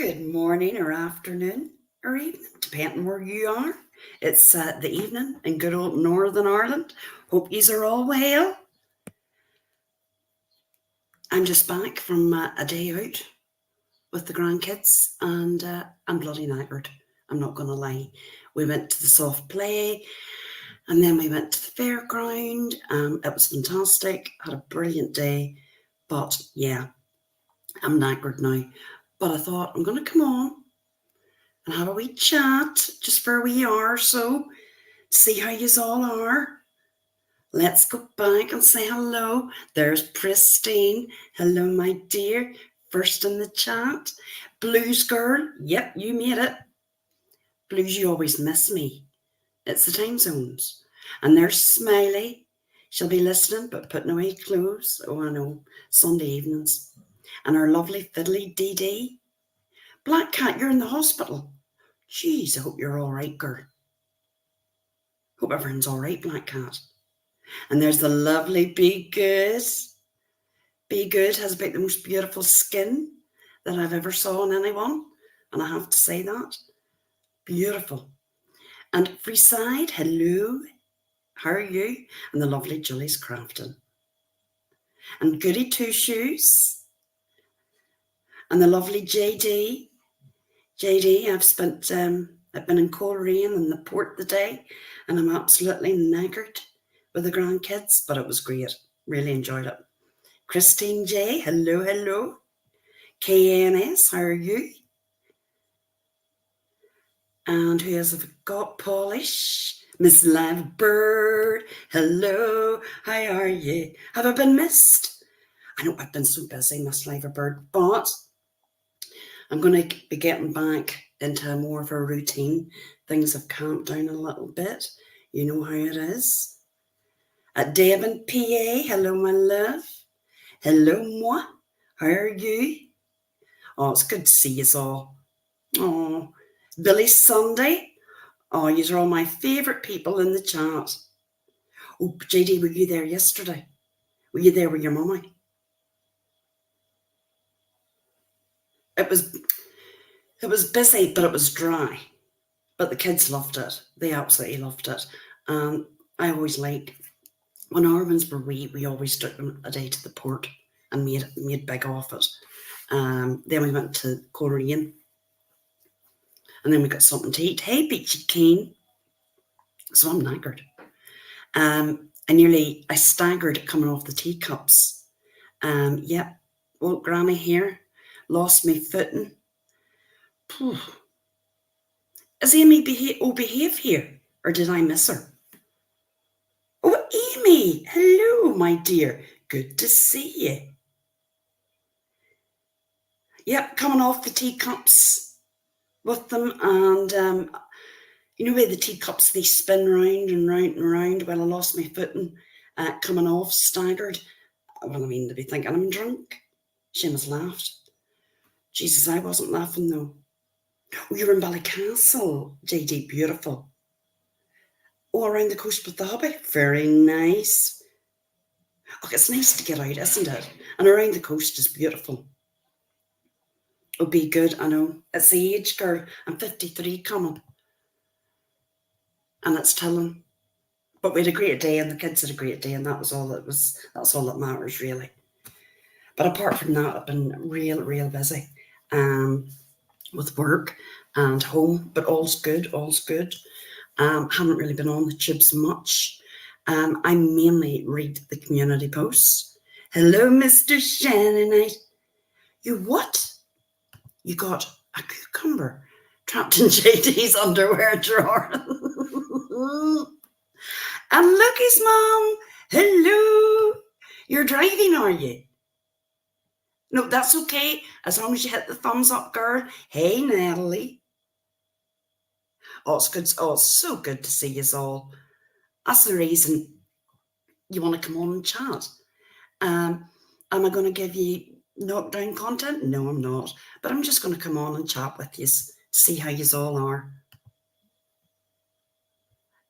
Good morning or afternoon or evening, depending where you are. It's the evening in good old Northern Ireland. Hope yous are all well. I'm just back from a day out with the grandkids and I'm bloody knackered. I'm not going to lie. We went to the soft play and then we went to the fairground. It was fantastic. Had a brilliant day. But yeah, I'm knackered now. But I thought I'm going to come on and have a wee chat just for a wee hour or so, see how yous all are. Let's go back and say hello. There's Pristine. Hello, my dear. First in the chat. Blues girl. Yep, you made it. Blues, you always miss me. It's the time zones. And there's Smiley. She'll be listening but putting away clothes. Oh, I know. Sunday evenings. And our lovely fiddly Dee Dee. Black Cat, you're in the hospital. Jeez, I hope you're all right, girl. Hope everyone's all right, Black Cat. And there's the lovely Be Good. Be Good has about the most beautiful skin that I've ever saw on anyone. And I have to say that. Beautiful. And Freeside, hello. How are you? And the lovely Julie's Crafton. And Goody Two Shoes. And the lovely JD. JD, I've been in Coleraine and the port today, and I'm absolutely knackered with the grandkids, but it was great. Really enjoyed it. Christine J, hello, hello. KNS, how are you? And who else have I got? Polish. Miss Live Bird, hello, how are you? Have I been missed? I know I've been so busy, Miss Live Bird, but I'm going to be getting back into more of a routine. Things have calmed down a little bit. You know how it is. At Devon, PA, hello, my love. Hello, moi. How are you? Oh, it's good to see you all. Oh, Billy Sunday. Oh, you are all my favourite people in the chat. Oh, JD, were you there yesterday? Were you there with your mummy? It was busy, but it was dry. But the kids loved it. They absolutely loved it. I always like, when our ones were wee, we always took them a day to the port and made big off it. Then we went to Coleraine. And then we got something to eat. Hey, Beachy Keen. So I'm knackered. I staggered coming off the teacups. Yep, old granny here. Lost me footing. Phew. Is Amy behave here? Or did I miss her? Oh, Amy! Hello, my dear. Good to see you. Yep, coming off the teacups with them. And you know where the teacups, they spin round and round and round? Well, I lost my footing coming off, staggered. Well, I mean, to be thinking I'm drunk. Seamus laughed. Jesus, I wasn't laughing though. Oh, you were in Ballycastle, JD, beautiful. Oh, around the coast with the hubby, very nice. Oh, it's nice to get out, isn't it? And around the coast is beautiful. Oh, Be Good, I know. It's the age, girl. I'm 53 coming. And it's telling. But we had a great day and the kids had a great day, and that's all that matters, really. But apart from that, I've been real busy with work and home, but all's good. Haven't really been on the tubes much. I mainly read the community posts. Hello, Mr. Shannonite. You what? You got a cucumber trapped in JD's underwear drawer. And Lucky's mom. Hello. You're driving, are you? No, that's okay. As long as you hit the thumbs up, girl. Hey, Natalie. Oh, it's good. Oh, it's so good to see you all. That's the reason you want to come on and chat. Am I going to give you knockdown content? No, I'm not. But I'm just going to come on and chat with you, see how you all are.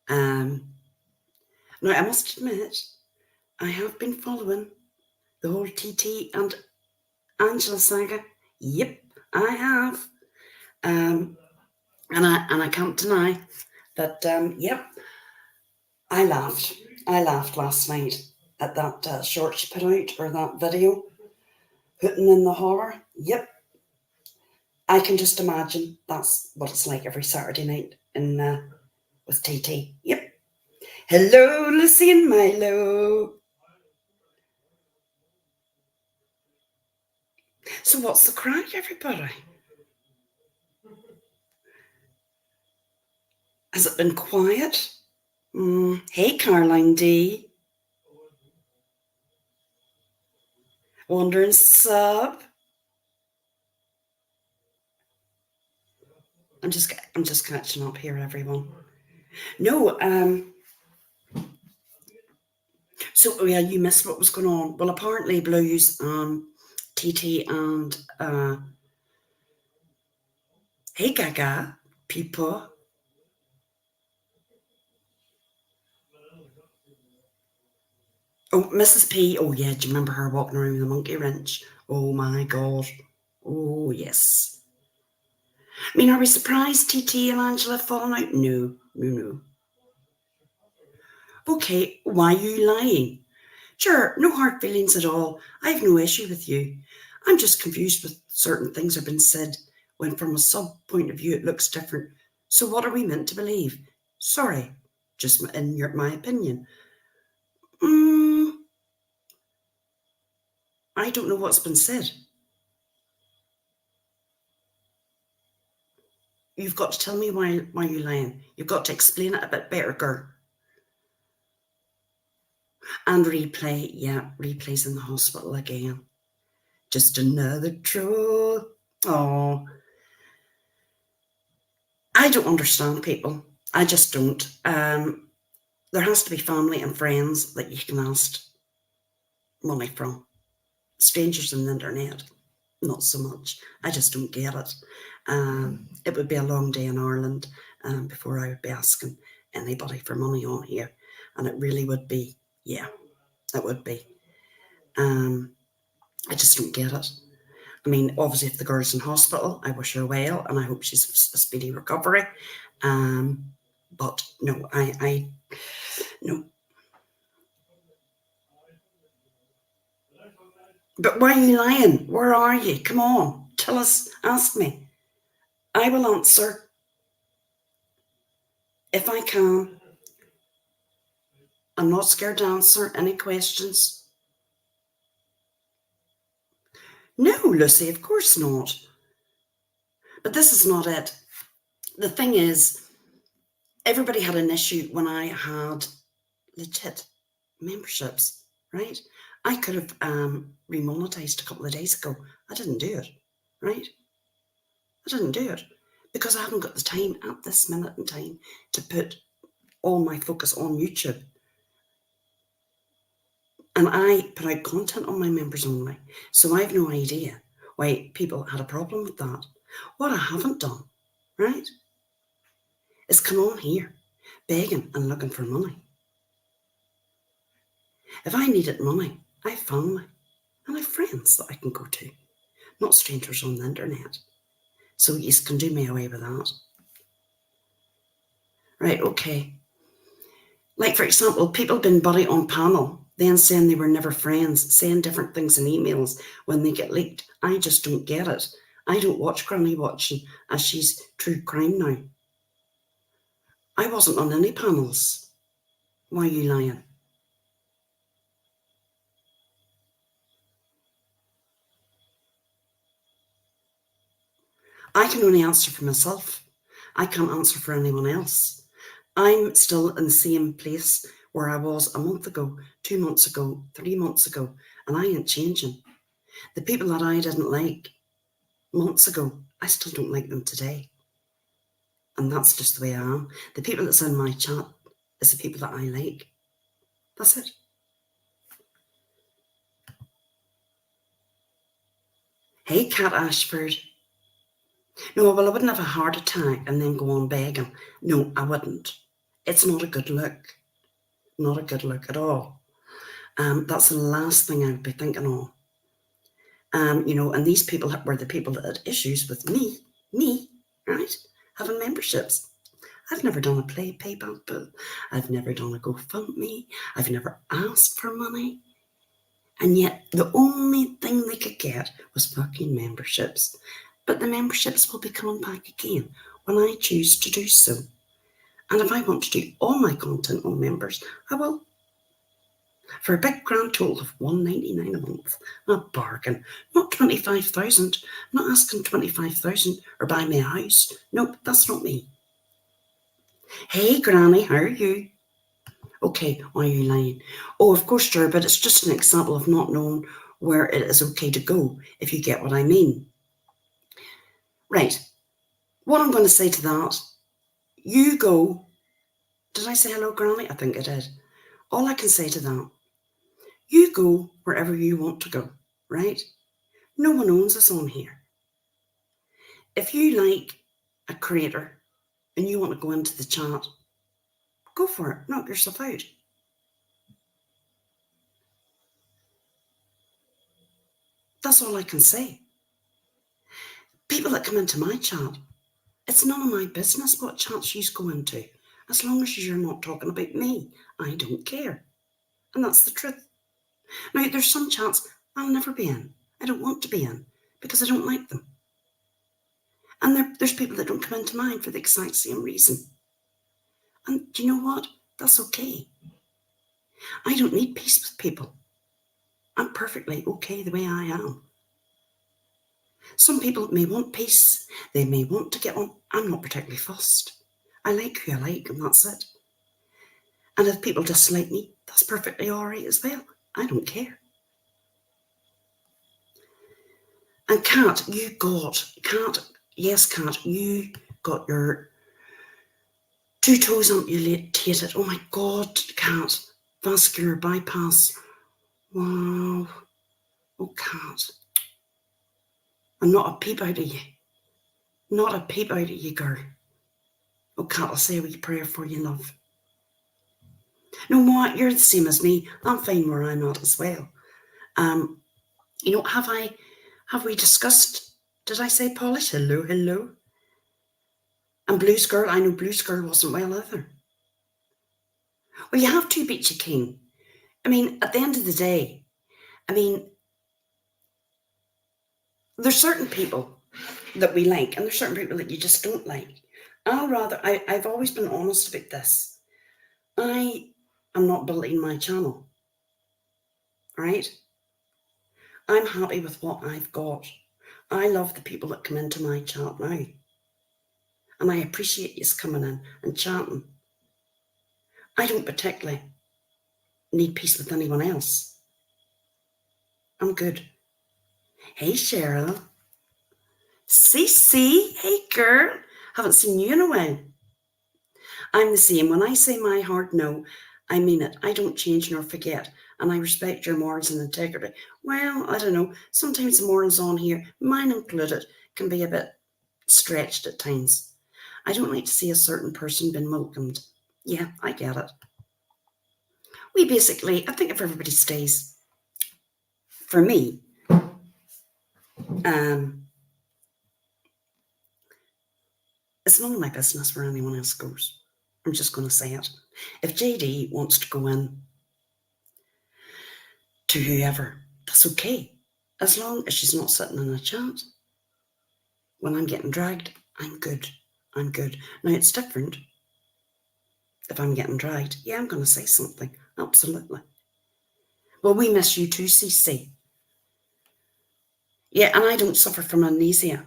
Now, I must admit, I have been following the whole TT and Angela saga. Yep, I have. And I can't deny that, yep, I laughed. I laughed last night at that short she put out, or that video, Hooting in the Holler. Yep, I can just imagine that's what it's like every Saturday night in with TT. Yep. Hello, Lucy and Milo. So what's the crack, everybody? Has it been quiet? Hey, Caroline D. Wandering sub. I'm just catching up here, everyone. No, so oh yeah, you missed what was going on. Well, apparently Blues, TT and hey Gaga, people. Oh, Mrs. P. Oh yeah, do you remember her walking around with a monkey wrench? Oh my god. Oh yes. I mean, are we surprised TT and Angela have fallen out? No, no, no. Okay, why are you lying? Sure, no hard feelings at all. I have no issue with you. I'm just confused with certain things have been said when from a sub point of view it looks different. So what are we meant to believe? Sorry, just in my opinion. I don't know what's been said. You've got to tell me why you're lying. You've got to explain it a bit better, girl. And replay, yeah, replays in the hospital again. Just another troll. Oh, I don't understand people. I just don't. There has to be family and friends that you can ask money from. Strangers on the internet, not so much. I just don't get it. It would be a long day in Ireland before I would be asking anybody for money on here. And it really would be, yeah, it would be. I just don't get it. I mean, obviously, if the girl's in hospital, I wish her well and I hope she's a speedy recovery. But no, no. But why are you lying? Where are you? Come on, tell us, ask me. I will answer if I can. I'm not scared to answer any questions. No, Lucy, of course not. But this is not it. The thing is, everybody had an issue when I had legit memberships, right? I could have remonetized a couple of days ago. I didn't do it, right? I didn't do it because I haven't got the time at this minute in time to put all my focus on YouTube. And I put out content on my members only. So I have no idea why people had a problem with that. What I haven't done, right, is come on here begging and looking for money. If I needed money, I have family and I have friends that I can go to, not strangers on the internet. So you can do me away with that. Right, okay. Like, for example, people have been buddy on panel, then saying they were never friends, saying different things in emails when they get leaked. I just don't get it. I don't watch Granny Watching as she's true crime now. I wasn't on any panels. Why are you lying? I can only answer for myself. I can't answer for anyone else. I'm still in the same place where I was a month ago, 2 months ago, 3 months ago, and I ain't changing. The people that I didn't like months ago, I still don't like them today. And that's just the way I am. The people that's in my chat is the people that I like. That's it. Hey, Cat Ashford. No, well, I wouldn't have a heart attack and then go on begging. No, I wouldn't. It's not a good look. Not a good look at all. That's the last thing I would be thinking of. And these people were the people that had issues with me. right? Having memberships. I've never done a PayPal bill. I've never done a GoFundMe. I've never asked for money. And yet the only thing they could get was fucking memberships. But the memberships will be coming back again when I choose to do so. And if I want to do all my content on members, I will. For a big grand total of $1.99 a month. A bargain. Not 25,000. I'm not asking 25,000 or buy me a house. Nope, that's not me. Hey Granny, how are you? Okay, why are you lying? Oh, of course, Juror, but it's just an example of not knowing where it is okay to go, if you get what I mean. Right. What I'm going to say to that, you go. Did I say hello, Granny? I think I did. All I can say to that, you go wherever you want to go, right? No one owns us on here. If you like a creator and you want to go into the chat, go for it. Knock yourself out. That's all I can say. People that come into my chat, it's none of my business what chats you go into. As long as you're not talking about me, I don't care. And that's the truth. Now, there's some chats I'll never be in. I don't want to be in because I don't like them. And there's people that don't come into mine for the exact same reason. And do you know what? That's okay. I don't need peace with people. I'm perfectly okay the way I am. Some people may want peace. They may want to get on. I'm not particularly fussed. I like who I like, and that's it. And if people dislike me, that's perfectly all right as well. I don't care. And Kat, you got your 2 toes amputated. Oh my God, Kat, vascular bypass. Wow. Oh, Kat. And not a peep out of you. Not a peep out of you, girl. Oh, Kat, I'll say a wee prayer for you, love. No, what? You're the same as me. I'm fine where I'm at as well. Have we discussed, did I say polish? Hello, hello. And Blues Girl, I know Blues Girl wasn't well either. Well, you have to beat your king. I mean, at the end of the day, there's certain people that we like, and there's certain people that you just don't like. I've always been honest about this. I am not building my channel, right? I'm happy with what I've got. I love the people that come into my chat now. And I appreciate you coming in and chatting. I don't particularly need peace with anyone else. I'm good. Hey, Cheryl. CC, hey, girl. Haven't seen you in a while. I'm the same. When I say my hard no, I mean it. I don't change nor forget. And I respect your morals and integrity. Well, I don't know. Sometimes the morals on here, mine included, can be a bit stretched at times. I don't like to see a certain person being welcomed. Yeah, I get it. We basically, I think if everybody stays, for me, it's none of my business where anyone else goes. I'm just going to say it. If JD wants to go in to whoever, that's okay. As long as she's not sitting in a chat. When I'm getting dragged, I'm good. I'm good. Now, it's different. If I'm getting dragged, yeah, I'm going to say something. Absolutely. Well, we miss you too, CC. Yeah, and I don't suffer from amnesia.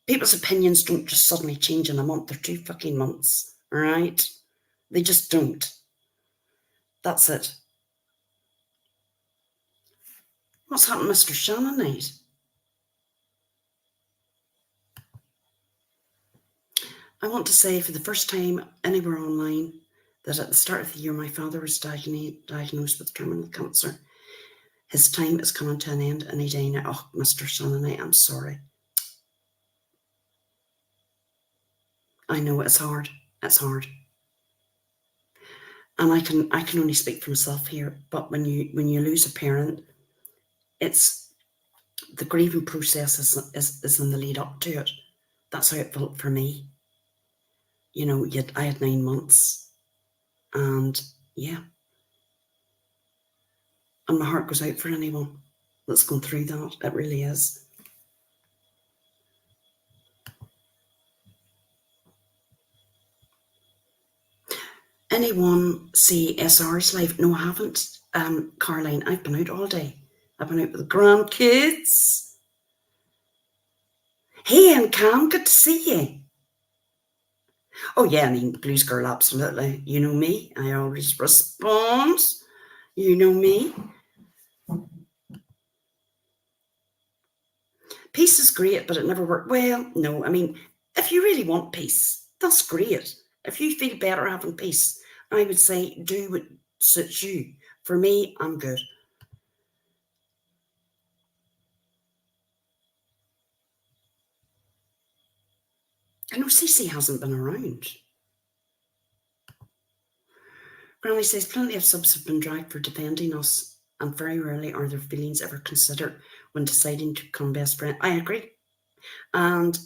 People's opinions don't just suddenly change in a month or 2 fucking months, all right? They just don't. That's it. What's happened, Mr. Shannonite? I want to say for the first time anywhere online that at the start of the year my father was diagnosed with terminal cancer. His time is coming to an end any day now. Oh, Mr. Shannonite, I'm sorry. I know it's hard. It's hard. And I can only speak for myself here, but when you lose a parent, it's the grieving process is in the lead up to it. That's how it felt for me. You know, I had 9 months, and yeah. And my heart goes out for anyone that's gone through that. It really is. Anyone see SR's live? No, I haven't. Caroline, I've been out all day. I've been out with the grandkids. Hey, and Cam, good to see you. Oh yeah, I mean, Blues Girl, absolutely. You know me. I always respond. You know me. Peace is great, but it never worked. Well, no, I mean, if you really want peace, that's great. If you feel better having peace, I would say do what suits you. For me, I'm good. I know Cece hasn't been around. Granny says plenty of subs have been dragged for defending us, and very rarely are their feelings ever considered when deciding to become best friends. I agree. And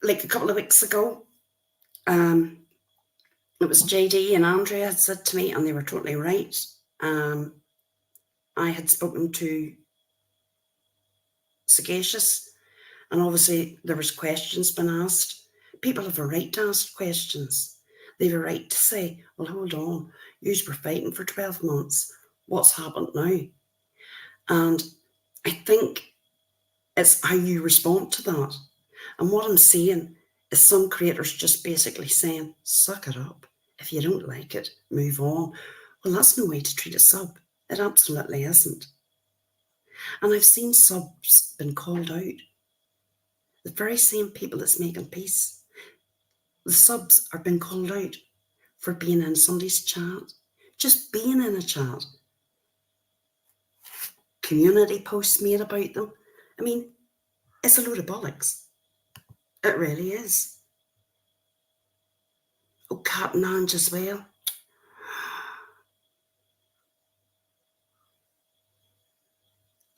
like a couple of weeks ago, it was JD and Andrea had said to me, and they were totally right. I had spoken to Sagacious, and obviously there was questions been asked. People have a right to ask questions. They have a right to say, well, hold on, you were fighting for 12 months. What's happened now? And I think it's how you respond to that. And what I'm saying is some creators just basically saying, suck it up. If you don't like it, move on. Well, that's no way to treat a sub. It absolutely isn't. And I've seen subs been called out. The very same people that's making peace. The subs are being called out for being in somebody's chat. Just being in a chat. Community posts made about them. I mean, it's a load of bollocks. It really is. Oh, Cat and Ange as well.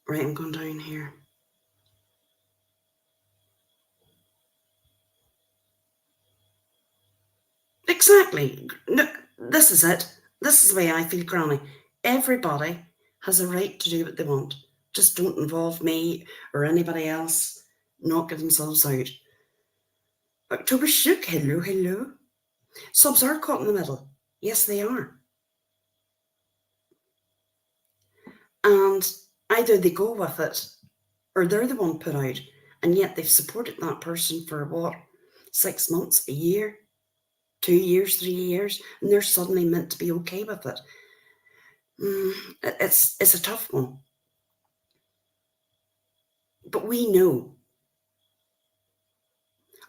Right, I'm going down here. Exactly. No, this is it. This is the way I feel, Granny. Everybody has a right to do what they want. Just don't involve me or anybody else. Knock themselves out. October Shook, hello, hello. Subs are caught in the middle. Yes, they are. And either they go with it or they're the one put out, and yet they've supported that person for what? 6 months, a year, 2 years, 3 years, and they're suddenly meant to be okay with it. It's a tough one. But we know.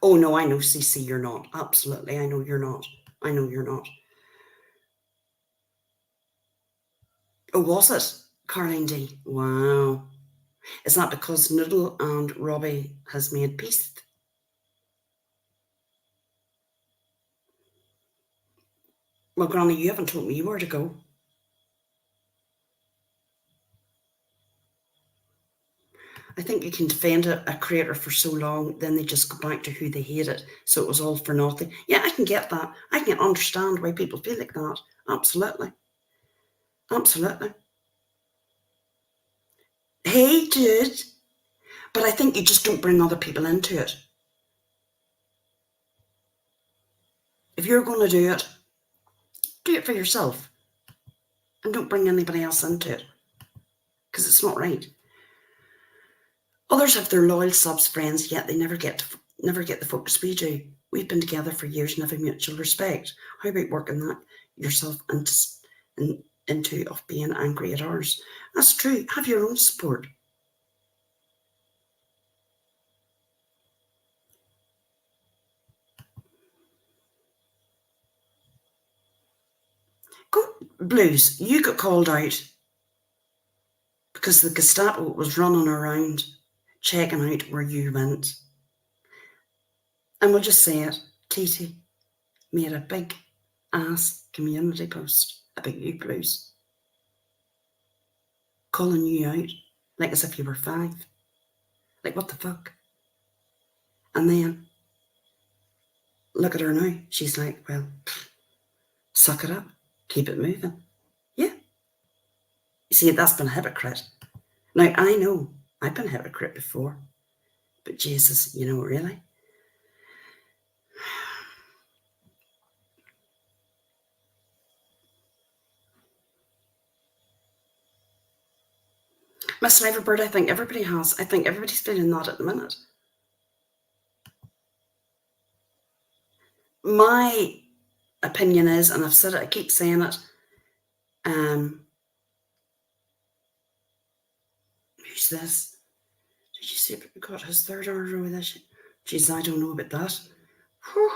Oh no, I know, CC, you're not. Absolutely, I know you're not. I know you're not. Oh, was it? Caroline D. Wow. Is that because Noodle and Robbie has made peace? Well, Granny, you haven't told me where to go. I think you can defend a creator for so long, then they just go back to who they hated. So it was all for nothing. Yeah, I can get that. I can understand why people feel like that. Absolutely. Absolutely. Hey, dude. But I think you just don't bring other people into it. If you're going to do it for yourself. And don't bring anybody else into it. Because it's not right. Others have their loyal subs friends, yet they never get the focus we do. We've been together for years and have a mutual respect. How about working that yourself into of being angry at ours? That's true. Have your own support. Go Blues. You got called out because the Gestapo was running around checking out where you went. And we'll just say it. Katie made a big ass community post about you, Blues, calling you out like as if you were 5. Like, what the fuck? And then look at her now. She's like, well, suck it up. Keep it moving. Yeah. You see, that's been a hypocrite. Now, I know I've been a hypocrite before. But Jesus, really? Miss Liverbird, I think everybody has. I think everybody's feeling that at the minute. My opinion is, and I've said it, I keep saying it, who's this? Did you see it got his third order with this? Jeez, I don't know about that. Whew.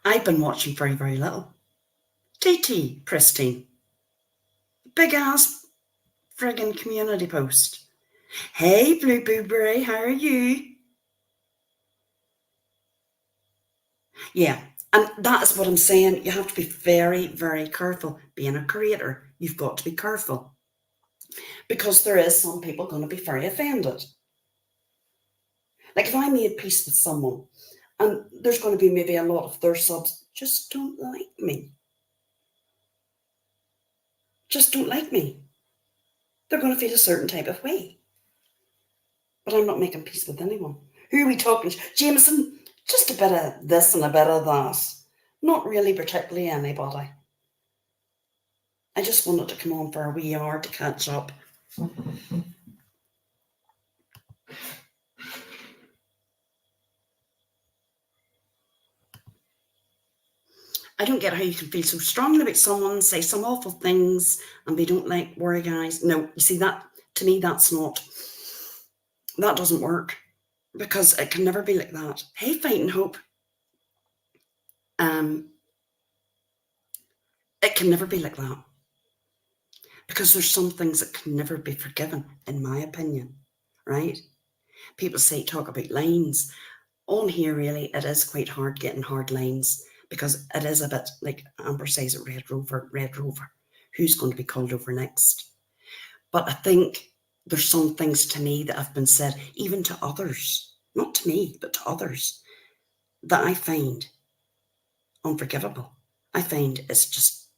I've been watching very, very little. TT, pristine. Big ass friggin' community post. Hey, Blue Blueberry, how are you? Yeah, and that is what I'm saying. You have to be very, very careful. Being a creator, you've got to be careful. Because there is some people going to be very offended. Like if I made peace with someone and there's going to be maybe a lot of their subs just don't like me. Just don't like me. They're going to feel a certain type of way. But I'm not making peace with anyone. Who are we talking to? Jameson, just a bit of this and a bit of that. Not really particularly anybody. I just wanted to come on for a wee hour to catch up. I don't get how you can feel so strongly about someone, say some awful things, and they don't like worry guys. No, you see that to me, that doesn't work because it can never be like that. Hey, Fighting Hope. It can never be like that because there's some things that can never be forgiven, in my opinion, right? People talk about lines. On here, really, it is quite hard getting hard lines because it is a bit like Amber says at Red Rover. Who's going to be called over next? But I think there's some things to me that have been said, even to others, not to me, but to others, that I find unforgivable. I find it's just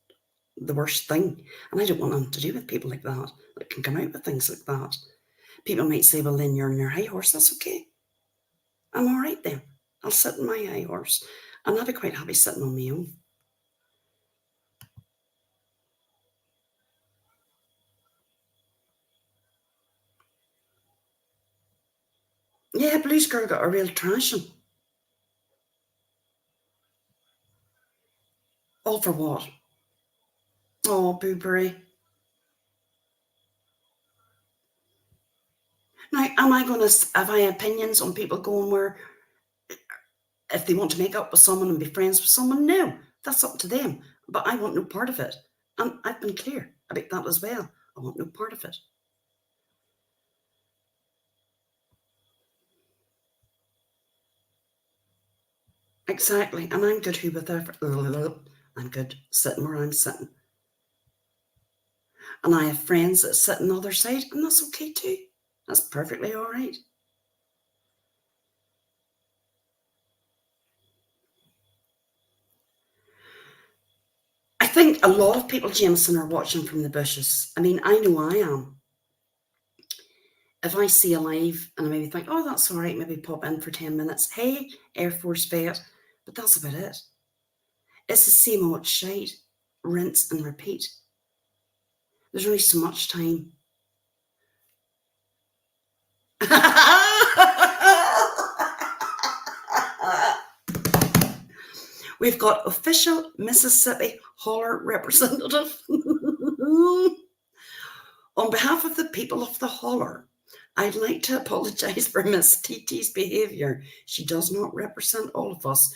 the worst thing. And I don't want nothing to do with people like that can come out with things like that. People might say, well, then you're on your high horse. That's okay. I'm all right then. I'll sit on my high horse. And I'll be quite happy sitting on my own. Yeah, Blues Girl got a real trashing. All for what? Oh, Booberry. Now, am I going to have I opinions on people going where if they want to make up with someone and be friends with someone? No, that's up to them. But I want no part of it. And I've been clear about that as well. I want no part of it. Exactly. And I'm good who without. I'm good sitting where I'm sitting. And I have friends that sit on the other side, and that's okay too. That's perfectly all right. I think a lot of people, Jameson, are watching from the bushes. I mean, I know I am. If I see a live and I maybe think, oh, that's all right, maybe pop in for 10 minutes. Hey, Air Force vet. But that's about it. It's the same old shite. Rinse and repeat. There's only so much time. We've got official Mississippi holler representative. On behalf of the people of the holler, I'd like to apologise for Miss TT's behaviour. She does not represent all of us.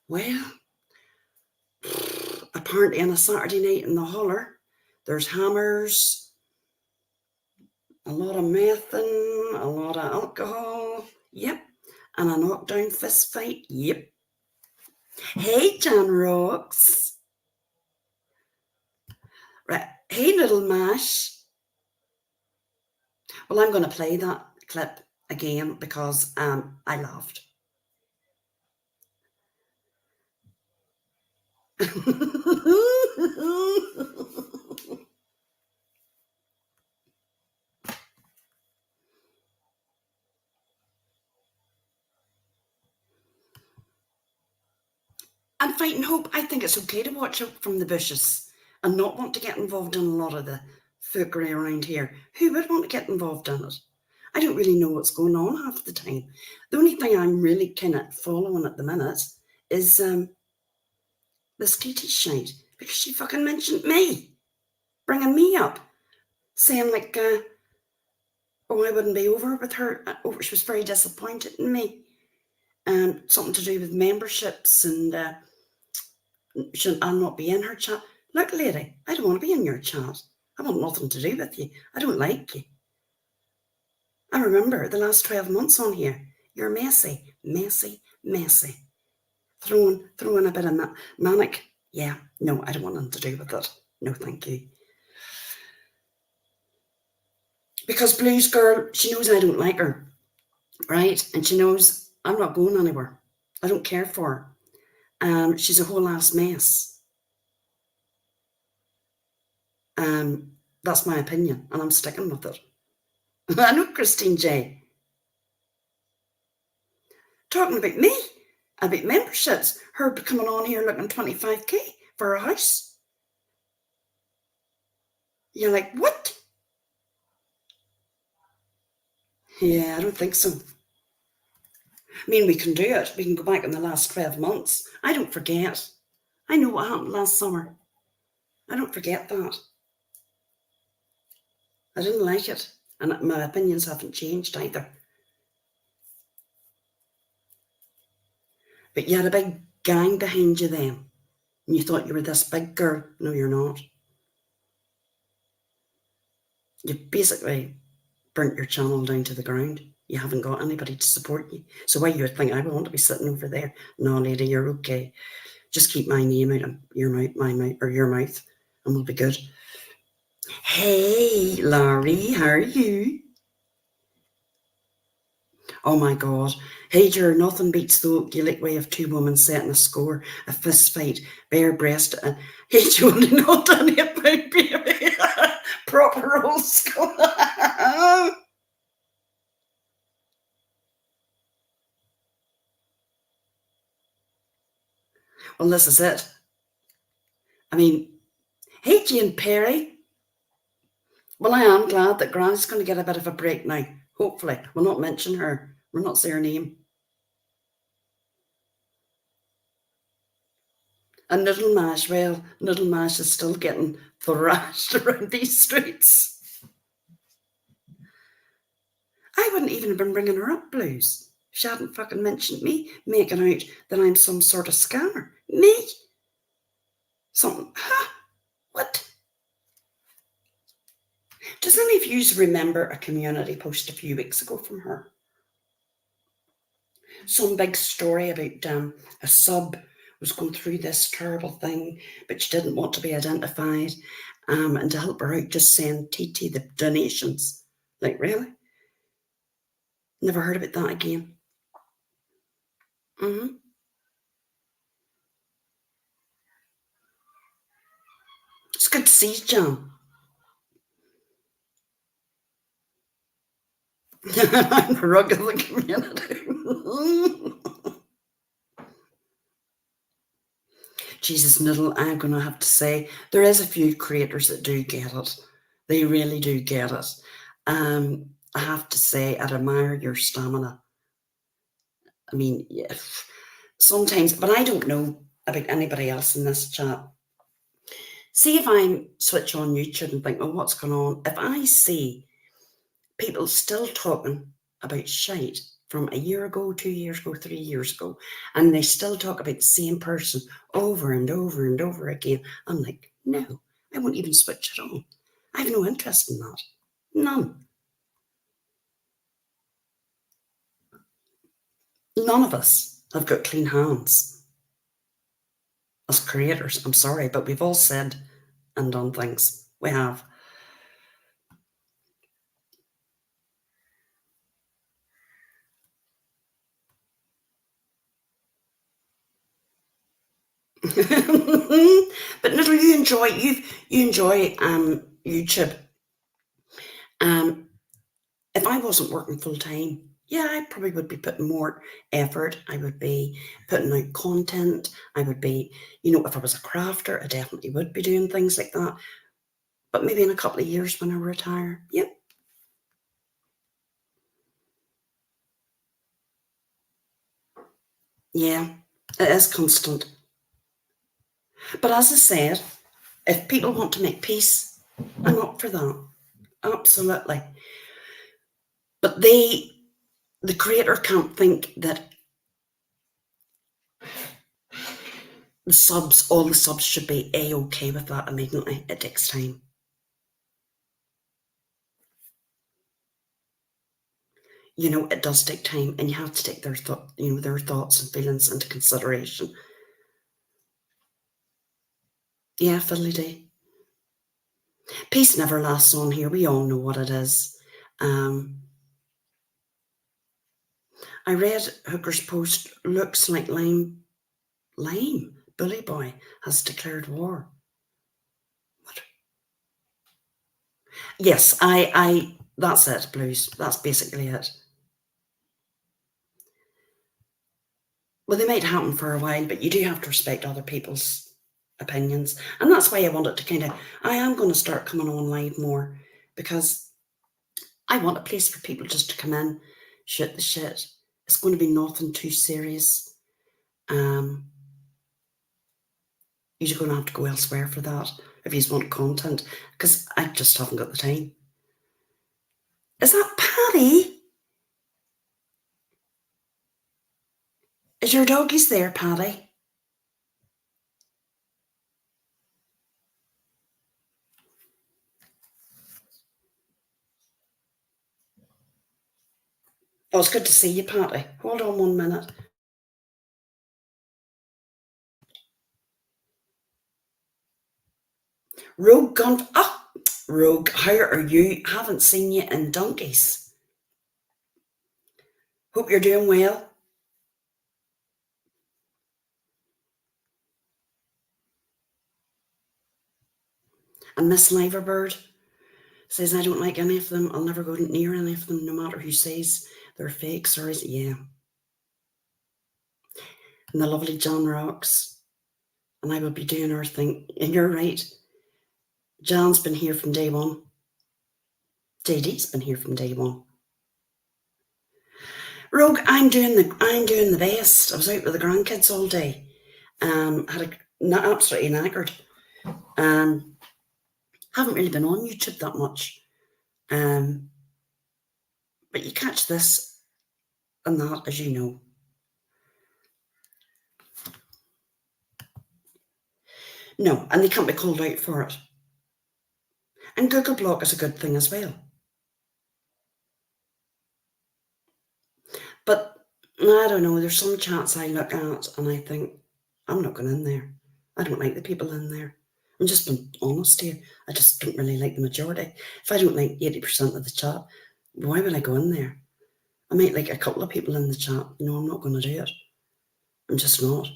Well, apparently on a Saturday night in the holler, there's hammers, a lot of methane, a lot of alcohol, yep, and a knockdown fist fight, yep. Hey, Jan Rocks. Right, hey, little mash. Well, I'm going to play that clip again because I laughed. And Fighting Hope, I think it's okay to watch it from the bushes and not want to get involved in a lot of the fuckery around here. Who would want to get involved in it? I don't really know what's going on half the time. The only thing I'm really kind of following at the minute is this TT shite, because she fucking mentioned me, bringing me up, saying like, oh, I wouldn't be over with her. She was very disappointed in me. Something to do with memberships and should I not be in her chat? Look, lady, I don't want to be in your chat. I want nothing to do with you. I don't like you. I remember the last 12 months on here. You're messy, messy, messy. Throwing a bit of manic. Yeah, no, I don't want nothing to do with it. No, thank you. Because Blues Girl, she knows I don't like her, right? And she knows I'm not going anywhere. I don't care for her. She's a whole ass mess. That's my opinion, and I'm sticking with it. I know Christine J. Talking about me, about memberships, her coming on here looking 25k for a house. You're like, what? Yeah, I don't think so. I mean, we can do it. We can go back in the last 12 months. I don't forget. I know what happened last summer. I don't forget that. I didn't like it, and my opinions haven't changed either. But you had a big gang behind you then, and you thought you were this big girl. No, you're not. You basically burnt your channel down to the ground. You haven't got anybody to support you. So why you would think I would want to be sitting over there? No, lady, you're okay. Just keep my name out of your mouth, my mouth, or your mouth, and we'll be good. Hey, Laurie, how are you? Oh my God. Hey, Juror, nothing beats the Gaelic way of two women setting a score, a fist fight, bare breast. Hey, do you want to know Danny about baby? Proper old school. Well, this is it. I mean, hey, Jane Perry. Well, I am glad that Granny's going to get a bit of a break now. Hopefully. We'll not mention her. We'll not say her name. And Little Mash, well, Little Mash is still getting thrashed around these streets. I wouldn't even have been bringing her up, Blues. She hadn't fucking mentioned me, making out that I'm some sort of scammer. Me? Something. Huh? What? Does any of you remember a community post a few weeks ago from her? Some big story about a sub was going through this terrible thing, but she didn't want to be identified. And to help her out, just send TT the donations. Like, really? Never heard about that again. It's good to see you, John. I'm the rug of the community. Jesus, Niddle, I'm going to have to say, there is a few creators that do get it. They really do get it. I have to say, I admire your stamina. I mean, yeah, sometimes, but I don't know about anybody else in this chat. See if I switch on YouTube and think, oh, what's going on? If I see people still talking about shite from a year ago, 2 years ago, 3 years ago, and they still talk about the same person over and over and over again, I'm like, no, I won't even switch it on. I have no interest in that. None. None of us have got clean hands as creators. I'm sorry, but we've all said and done things. We have. But Little, you enjoy YouTube. Um, if I wasn't working full time, yeah, I probably would be putting more effort. I would be putting out content. I would be, if I was a crafter, I definitely would be doing things like that. But maybe in a couple of years when I retire, yep, yeah, it is constant. But as I said, if people want to make peace, I'm up for that. Absolutely. But the creator can't think that all the subs should be A-okay with that immediately. It takes time. It does take time, and you have to take their thoughts and feelings into consideration. Yeah, fiddly day. Peace never lasts on here. We all know what it is. Um, I read Hooker's post. Looks like Lime Bully Boy has declared war. What? Yes, I. That's it, Blues. That's basically it. Well, they might happen for a while, but you do have to respect other people's opinions. And that's why I wanted to I am going to start coming on live more, because I want a place for people just to come in, shoot the shit. It's going to be nothing too serious. Um, you're going to have to go elsewhere for that if you want content, because I just haven't got the time. Is that Patty? Is your doggies there, Patty? Oh, it's good to see you, Patty. Hold on 1 minute. Rogue Gun. Oh, Rogue, how are you? Haven't seen you in donkeys. Hope you're doing well. And Miss Liverbird says, I don't like any of them. I'll never go near any of them, no matter who says they're fakes or is it? Yeah. And the lovely John Rocks. And I will be doing our thing. And you're right. John's been here from day one. JD's been here from day one. Rogue, I'm doing the best. I was out with the grandkids all day. Absolutely knackered. Haven't really been on YouTube that much. But you catch this and that, as you know. No, and they can't be called out for it. And Google Block is a good thing as well. But I don't know, there's some chats I look at and I think, I'm not going in there. I don't like the people in there. I'm just being honest here. I just don't really like the majority. If I don't like 80% of the chat, why would I go in there? I might like a couple of people in the chat. No, I'm not going to do it. I'm just not.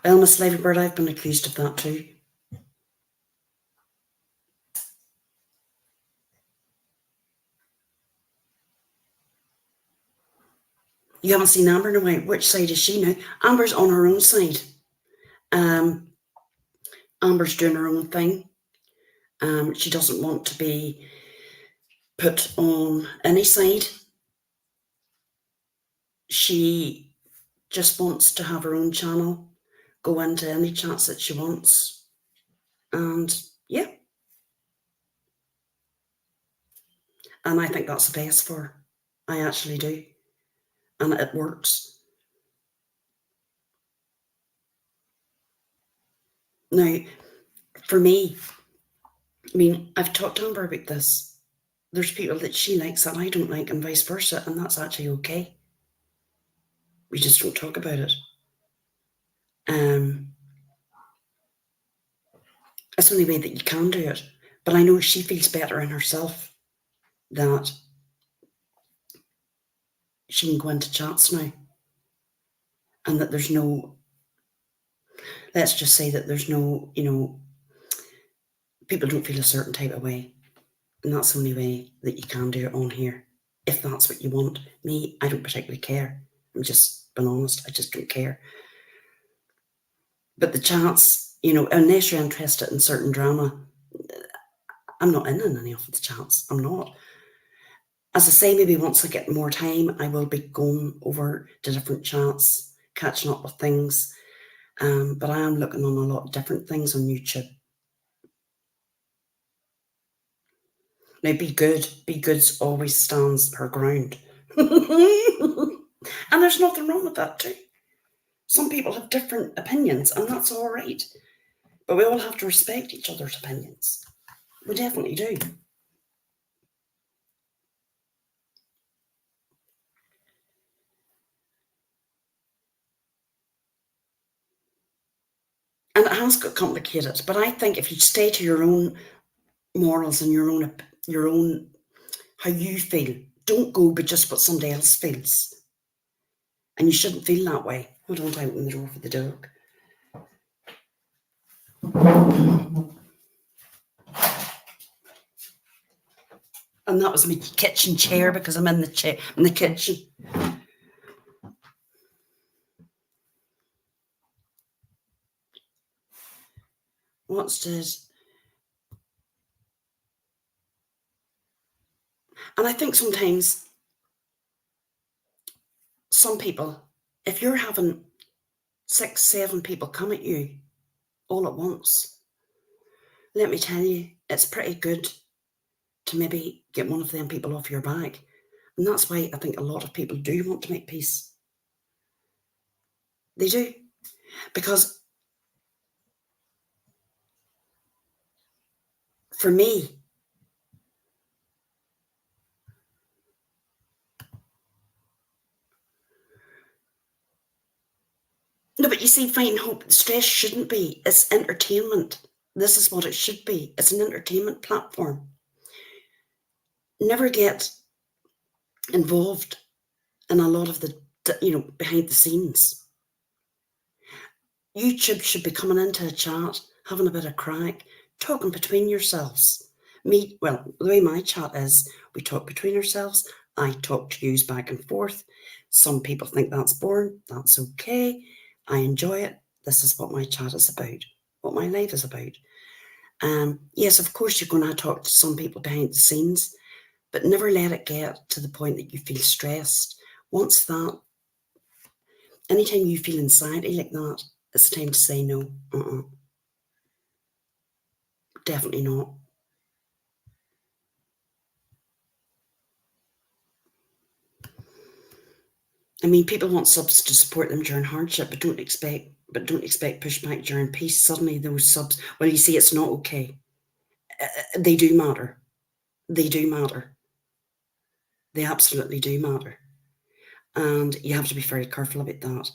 Well, Miss Livybird, I've been accused of that too. You haven't seen Amber in a while. Which side is she now? Amber's on her own side. Amber's doing her own thing. She doesn't want to be put on any side. She just wants to have her own channel, go into any chats that she wants. And yeah. And I think that's the best for her. I actually do. And it works. Now, for me, I mean, I've talked to Amber about this. There's people that she likes that I don't like, and vice versa, and that's actually okay. We just don't talk about it. That's the only way that you can do it. But I know she feels better in herself that she can go into chats now, and that there's no, let's just say that there's no, people don't feel a certain type of way. And that's the only way that you can do it on here. If that's what you want. Me, I don't particularly care. I'm just being honest. I just don't care. But the chats, unless you're interested in certain drama, I'm not in any of the chats. I'm not. As I say, maybe once I get more time, I will be going over to different chats, catching up with things. But I am looking on a lot of different things on YouTube. Now, be good. Be good always stands her ground. And there's nothing wrong with that too. Some people have different opinions, and that's all right. But we all have to respect each other's opinions. We definitely do. And it has got complicated, but I think if you stay to your own morals and your own how you feel, don't go by just what somebody else feels. And you shouldn't feel that way. Hold on, I open the door for the dog. And that was my kitchen chair because I'm in the kitchen. What's this? And I think sometimes some people, if you're having 6, 7 people come at you all at once, let me tell you, it's pretty good to maybe get one of them people off your back. And that's why I think a lot of people do want to make peace. They do. Because for me, no, but you see, finding hope, stress shouldn't be. It's entertainment. This is what it should be. It's an entertainment platform. Never get involved in a lot of the, behind the scenes. YouTube should be coming into a chat, having a bit of crack, talking between yourselves. The way my chat is, we talk between ourselves. I talk to yous back and forth. Some people think that's boring. That's okay. I enjoy it. This is what my chat is about, what my life is about. Yes, of course, you're going to talk to some people behind the scenes, but never let it get to the point that you feel stressed. Anytime you feel anxiety like that, it's time to say no. Definitely not. I mean, people want subs to support them during hardship, but don't expect pushback during peace. Suddenly those subs, well, you see, it's not okay. They do matter. They do matter. They absolutely do matter. And you have to be very careful about that.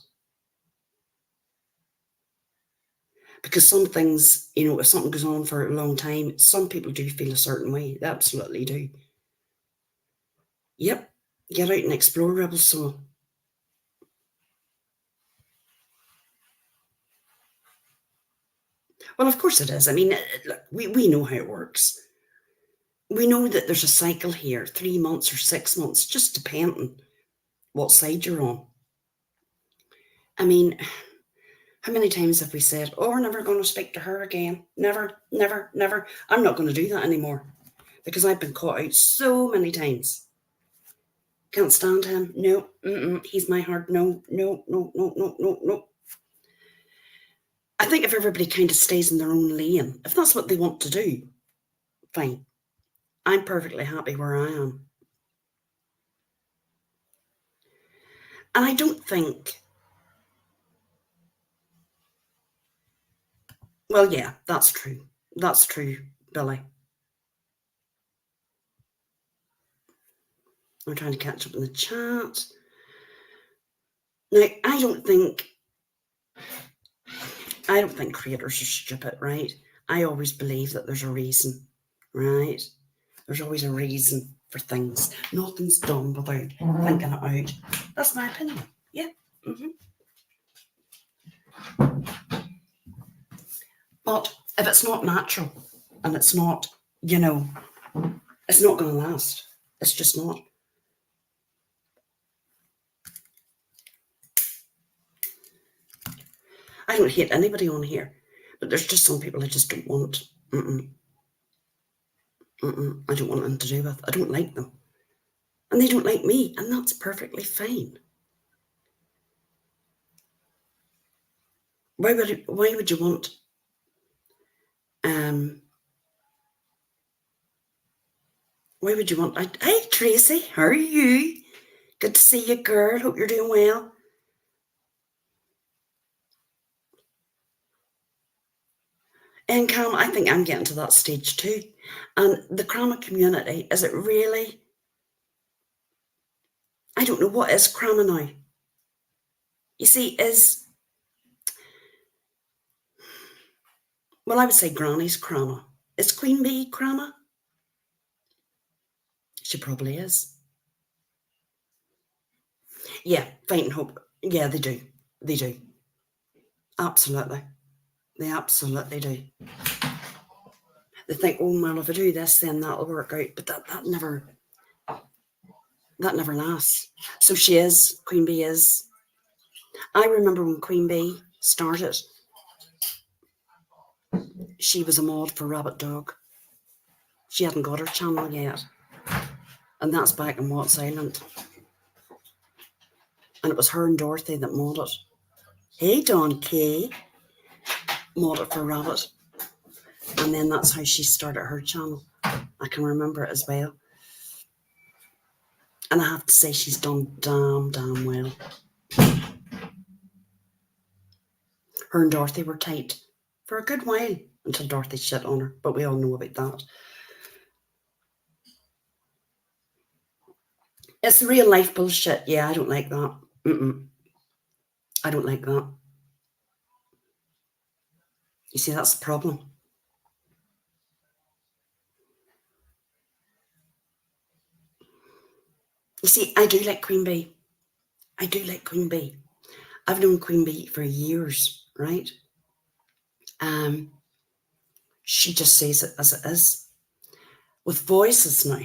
Because some things, if something goes on for a long time, some people do feel a certain way. They absolutely do. Yep. Get out and explore, Rebel Soul. Well, of course it is. I mean, look, we know how it works. We know that there's a cycle here, 3 months or 6 months, just depending what side you're on. I mean, how many times have we said, oh, we're never going to speak to her again? Never, never, never. I'm not going to do that anymore because I've been caught out so many times. Can't stand him. No, he's my heart. No, no, no, no, no, no, no. I think if everybody kind of stays in their own lane, if that's what they want to do, fine. I'm perfectly happy where I am. And I don't think, well, yeah, that's true. That's true, Billy. I'm trying to catch up in the chat. Now, I don't think creators are stupid, right? I always believe that there's a reason, right? There's always a reason for things. Nothing's done without thinking it out. That's my opinion. Yeah. But if it's not natural and it's not, it's not going to last. It's just not. I don't hate anybody on here, but there's just some people I just don't want. I don't want them to do with. I don't like them. And they don't like me, and that's perfectly fine. Why would you want why would you want hey Tracy, how are you? Good to see you, girl. Hope you're doing well. And Cam, I think I'm getting to that stage too. And the crama community, is it really? I don't know, what is crama now? You see, well, I would say Granny's crama. Is Queen Bee crama? She probably is. Yeah, Fight and Hope. Yeah, they do. They do. Absolutely. They absolutely do. They think, oh, well, if I do this, then that'll work out. But that never lasts. So she is. Queen Bee is. I remember when Queen Bee started, she was a mod for Rabbit Dog. She hadn't got her channel yet. And that's back in Watts Island. And it was her and Dorothy that modded. Hey, Don Kay. Modded for Rabbit. And then that's how she started her channel. I can remember it as well. And I have to say she's done damn well. Her and Dorothy were tight for a good while until Dorothy shit on her. But we all know about that. It's real life bullshit. Yeah, I don't like that. I don't like that. You see, that's the problem. You see, I do like Queen Bee. I do like Queen Bee. I've known Queen Bee for years, right? She just says it as it is. With voices now.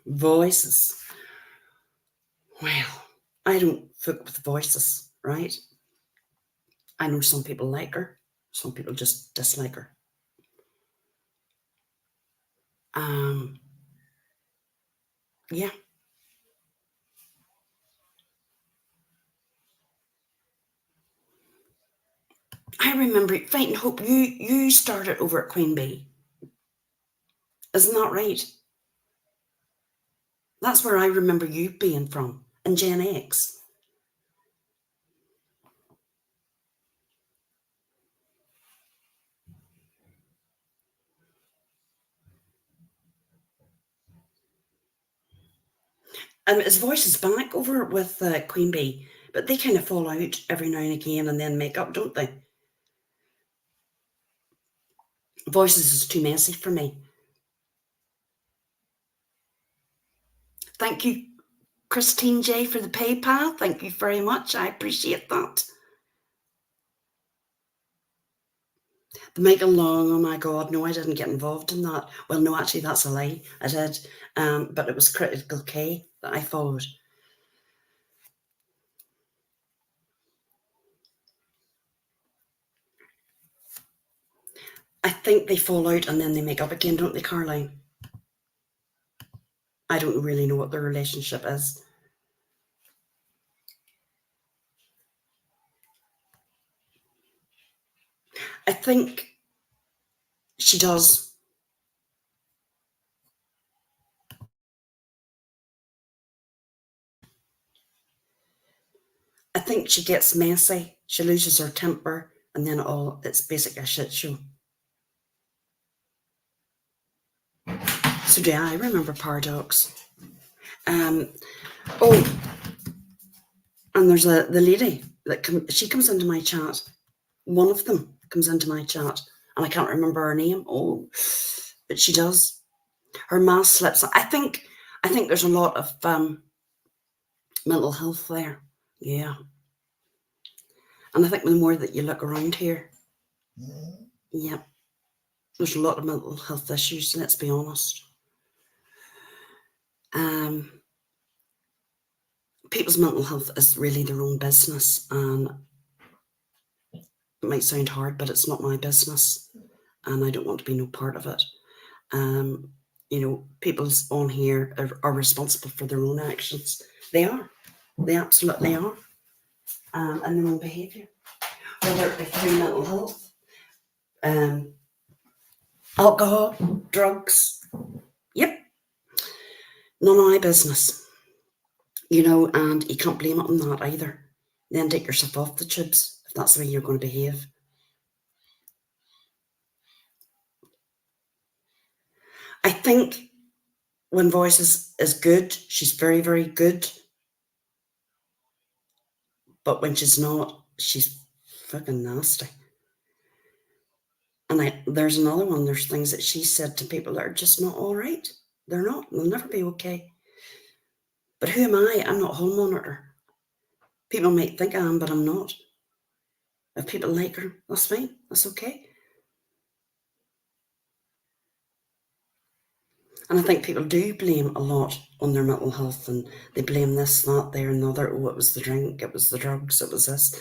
Voices. Well, I don't fuck with voices, right? I know some people like her. Some people just dislike her. Yeah. I remember Fight and Hope, you started over at Queen Bee. Isn't that right? That's where I remember you being from, and Gen X. And his voice is back over with Queen Bee, but they kind of fall out every now and again and then make up, don't they? Voices is too messy for me. Thank you, Christine J, for the PayPal. Thank you very much. I appreciate that. The Michael Long, oh my God, no, I didn't get involved in that. Well, no, actually, that's a lie. I did. But it was Critical K that I followed. I think they fall out and then they make up again, don't they, Caroline? I don't really know what their relationship is. I think she does. I think she gets messy. She loses her temper, and then it's basically a shit show. So do I remember Paradox. Oh, and there's the lady that she comes into my chat. One of them comes into my chat, and I can't remember her name. Oh, but she does. Her mask slips. I think I think there's a lot of mental health there. Yeah. And I think the more that you look around here, yeah, there's a lot of mental health issues, let's be honest. People's mental health is really their own business, and it might sound hard, but it's not my business, and I don't want to be no part of it. You know, people's on here are responsible for their own actions. They are. They absolutely are. And their own behaviour. Whether it be through mental health, alcohol, drugs. Yep. None of my business. You know, and you can't blame it on that either. Then take yourself off the tubes if that's the way you're going to behave. I think when Voice is good, she's very, very good. But when she's not, she's fucking nasty. And there's another one. There's things that she said to people that are just not all right. They're not. They'll never be okay. But who am I? I'm not a hall monitor. People might think I am, but I'm not. If people like her, that's fine. That's okay. And I think people do blame a lot on their mental health, and they blame this, that, there, and the other. Oh, it was the drink, it was the drugs, it was this.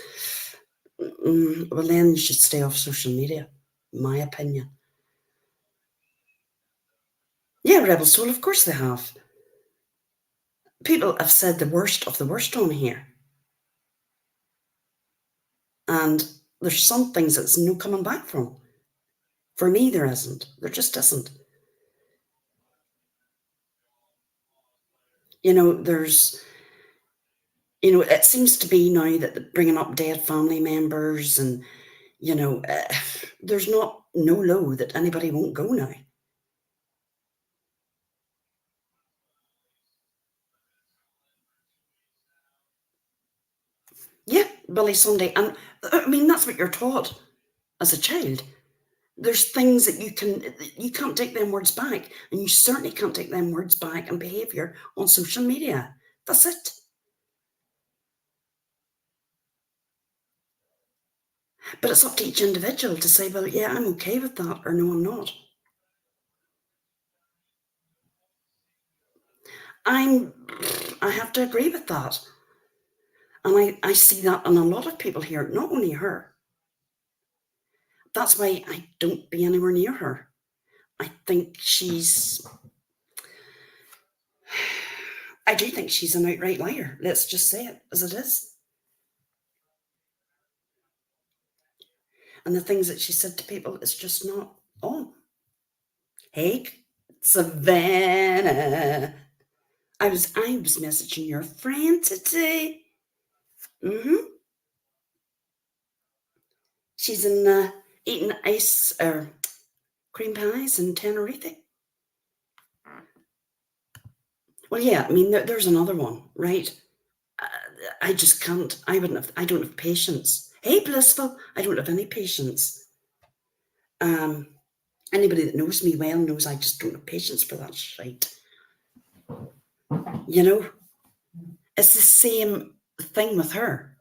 Well, then you should stay off social media, in my opinion. Yeah, Rebel Soul, of course they have. People have said the worst of the worst on here. And there's some things that's no coming back from. For me, there isn't. There just isn't. You know, it seems to be now that bringing up dead family members and, there's not no low that anybody won't go now. Yeah, Billy Sunday. And I mean, that's what you're taught as a child. There's things that you can't take them words back, and you certainly can't take them words back and behaviour on social media. That's it. But it's up to each individual to say, well, yeah, I'm okay with that, or no, I'm not. I have to agree with that. And I see that in a lot of people here, not only her. That's why I don't be anywhere near her. I do think she's an outright liar. Let's just say it as it is. And the things that she said to people is just not on. Hey, Savannah. I was messaging your friend today. She's in eating ice or cream pies in Tenerife. Well, yeah, I mean, there's another one, right? I just can't. I don't have patience. Hey, Blissful, I don't have any patience. Anybody that knows me well knows I just don't have patience for that shit. You know, it's the same thing with her.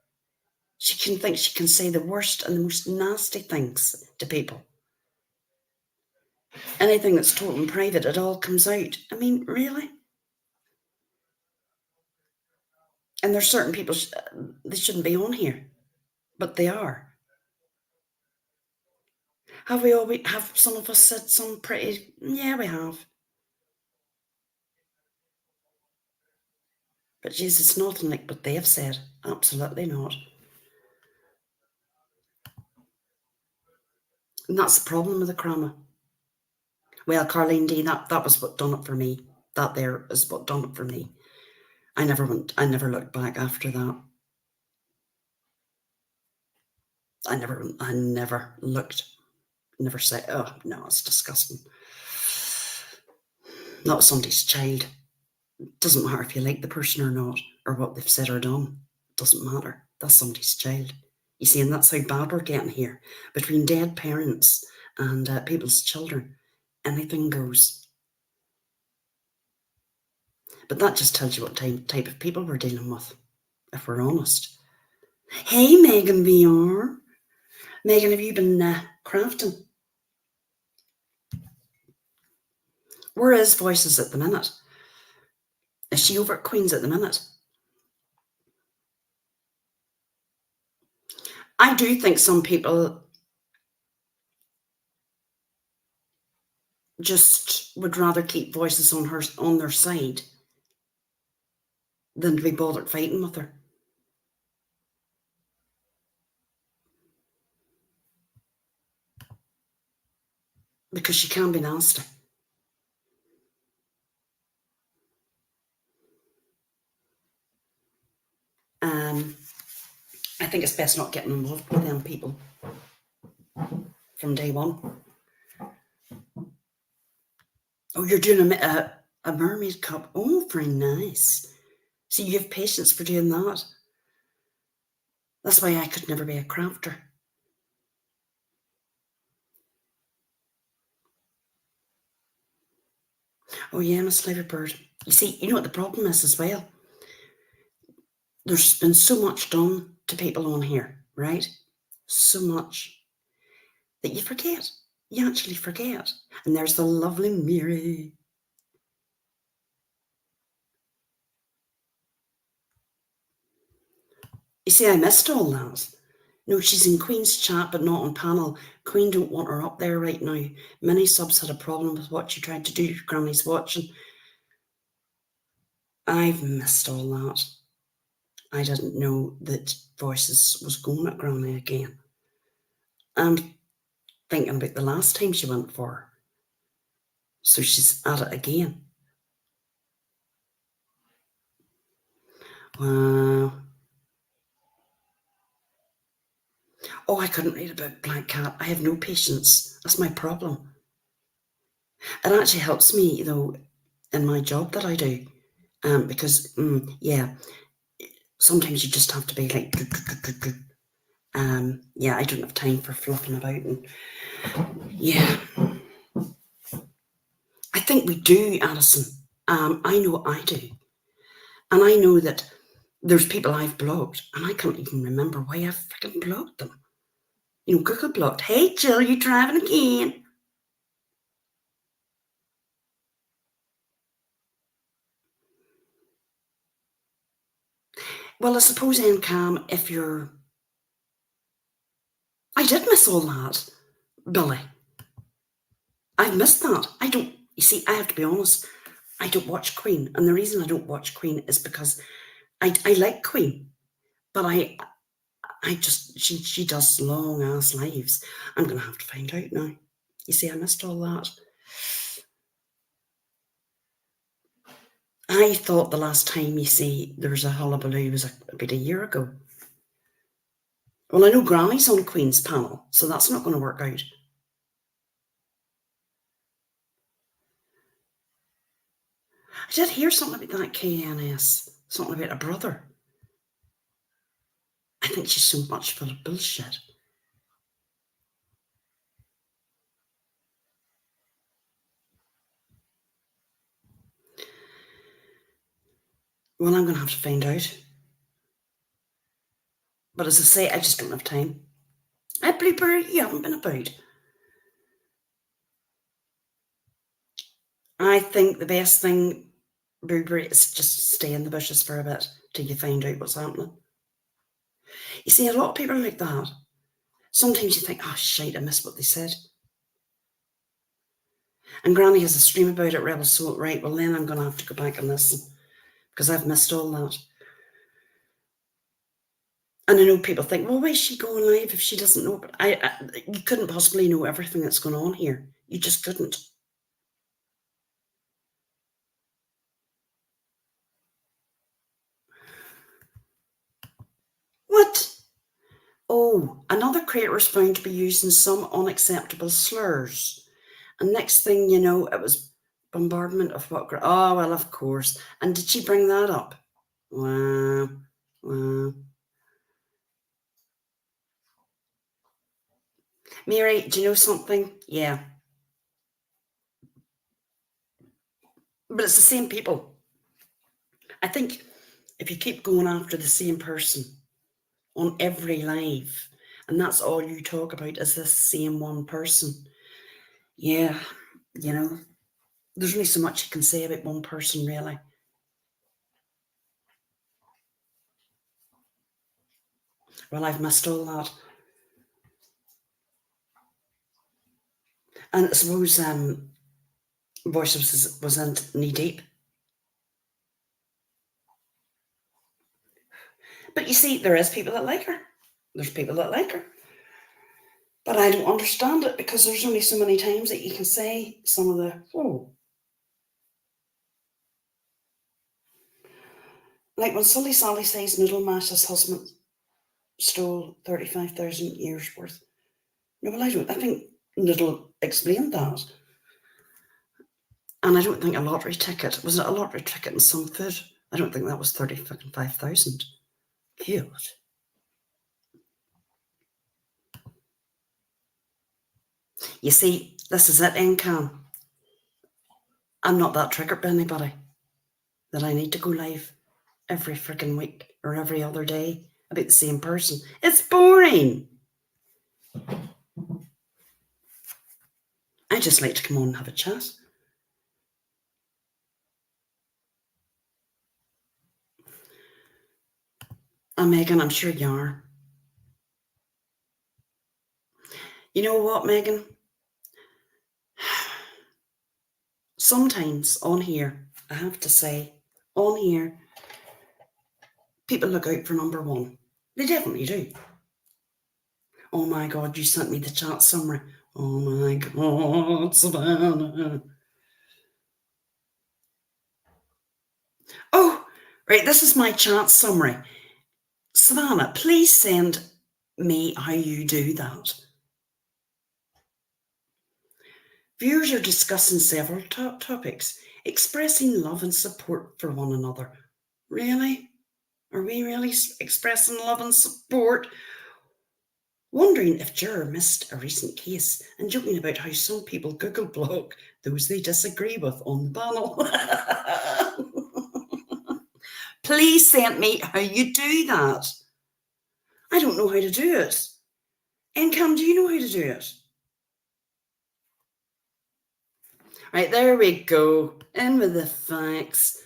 She can think she can say the worst and the most nasty things to people. Anything that's told in private, it all comes out. I mean, really? And there's certain people, they shouldn't be on here, but they are. Have some of us said some pretty, yeah, we have. But Jesus, it's nothing like what they have said. Absolutely not. And that's the problem with the crama. Well, Carleen D, that was what done it for me. That there is what done it for me. I never looked back after that. I never looked, never said, oh no, it's disgusting. That was somebody's child. It doesn't matter if you like the person or not, or what they've said or done. It doesn't matter. That's somebody's child. You see, and that's how bad we're getting here. Between dead parents and people's children, anything goes. But that just tells you what type of people we're dealing with, if we're honest. Hey, Megan VR. Megan, have you been crafting? Where is Voices at the minute? Is she over at Queen's at the minute? I do think some people just would rather keep Voices on their side than to be bothered fighting with her. Because she can be nasty. I think it's best not getting involved with them people from day one. Oh, you're doing a mermaid cup. Oh, very nice. See, you have patience for doing that. That's why I could never be a crafter. Oh yeah, Miss Liverbird. You see, you know what the problem is as well? There's been so much done to people on here, right? So much that you forget. You actually forget. And there's the lovely Mary. You see, I missed all that. No, she's in Queen's chat, but not on panel. Queen don't want her up there right now. Many subs had a problem with what she tried to do. Granny's watching. I've missed all that. I didn't know that Voices was going at Granny again. And thinking about the last time she went for her. So she's at it again. Wow. Oh, I couldn't read about Black Cat. I have no patience. That's my problem. It actually helps me, though, in my job that I do. Because, yeah, sometimes you just have to be like, yeah, I don't have time for fluffing about. And yeah, I think we do, Addison. I know I do. And I know that there's people I've blocked, and I can't even remember why I've freaking blocked them. You know, Google blocked. Hey, Jill, you driving again? Well, I suppose, Cam, if you're... I did miss all that, Billy. I missed that. I don't... You see, I have to be honest. I don't watch Queen. And the reason I don't watch Queen is because I like Queen. But I just... She does long-ass lives. I'm going to have to find out now. You see, I missed all that. I thought the last time, you see, there was a hullabaloo was about a year ago. Well, I know Granny's on Queen's panel, so that's not going to work out. I did hear something about that KNS, something about a brother. I think she's so much full of bullshit. Well, I'm going to have to find out. But as I say, I just don't have time. At Blueberry, you haven't been about. I think the best thing, Blueberry, is just stay in the bushes for a bit till you find out what's happening. You see, a lot of people are like that. Sometimes you think, oh, shite, I missed what they said. And Granny has a stream about it, Rebel Soul. Right, well, then I'm going to have to go back and listen because I've missed all that. And I know people think, well, why is she going live if she doesn't know? But you couldn't possibly know everything that's going on here. You just couldn't. What? Oh, another creator was found to be using some unacceptable slurs. And next thing you know, it was bombardment of what? Oh, well, of course. And did she bring that up? Wow. Wow. Mary, do you know something? Yeah. But it's the same people. I think if you keep going after the same person on every live, and that's all you talk about is this same one person, yeah, you know, there's only so much you can say about one person, really. Well, I've missed all that. And I suppose Voices wasn't knee deep. But you see, there is people that like her. There's people that like her. But I don't understand it because there's only so many times that you can say some of the, oh. Like when Sully Sally says Noodle Mash's husband stole 35,000 years worth. No, well, I don't. I think Noodle explained that. And I don't think a lottery ticket, was it a lottery ticket and some food? I don't think that was 35,000. God. You see, this is it, Encam. I'm not that triggered by anybody that I need to go live every freaking week or every other day about the same person. It's boring. I just like to come on and have a chat. And Megan, I'm sure you are. You know what, Megan? Sometimes on here, I have to say, on here, people look out for number one. They definitely do. Oh my God, you sent me the chat summary. Oh my God, Savannah. Oh, right, this is my chat summary. Savannah, please send me how you do that. Viewers are discussing several topics, expressing love and support for one another. Really? Are we really expressing love and support? Wondering if Juror missed a recent case and joking about how some people Google block those they disagree with on the panel. Please send me how you do that. I don't know how to do it. Encam, do you know how to do it? Right, there we go. In with the facts.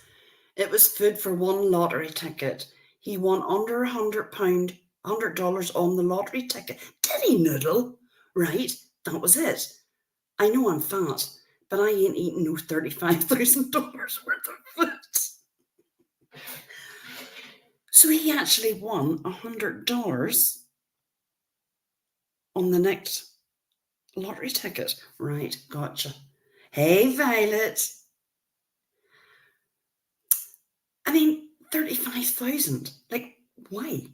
It was food for one lottery ticket. He won under £100 on the lottery ticket. Did he, Noodle? Right, that was it. I know I'm fat, but I ain't eating no $35,000 worth of food. So he actually won $100 on the next lottery ticket. Right, gotcha. Hey, Violet. I mean, 35,000. Like, why?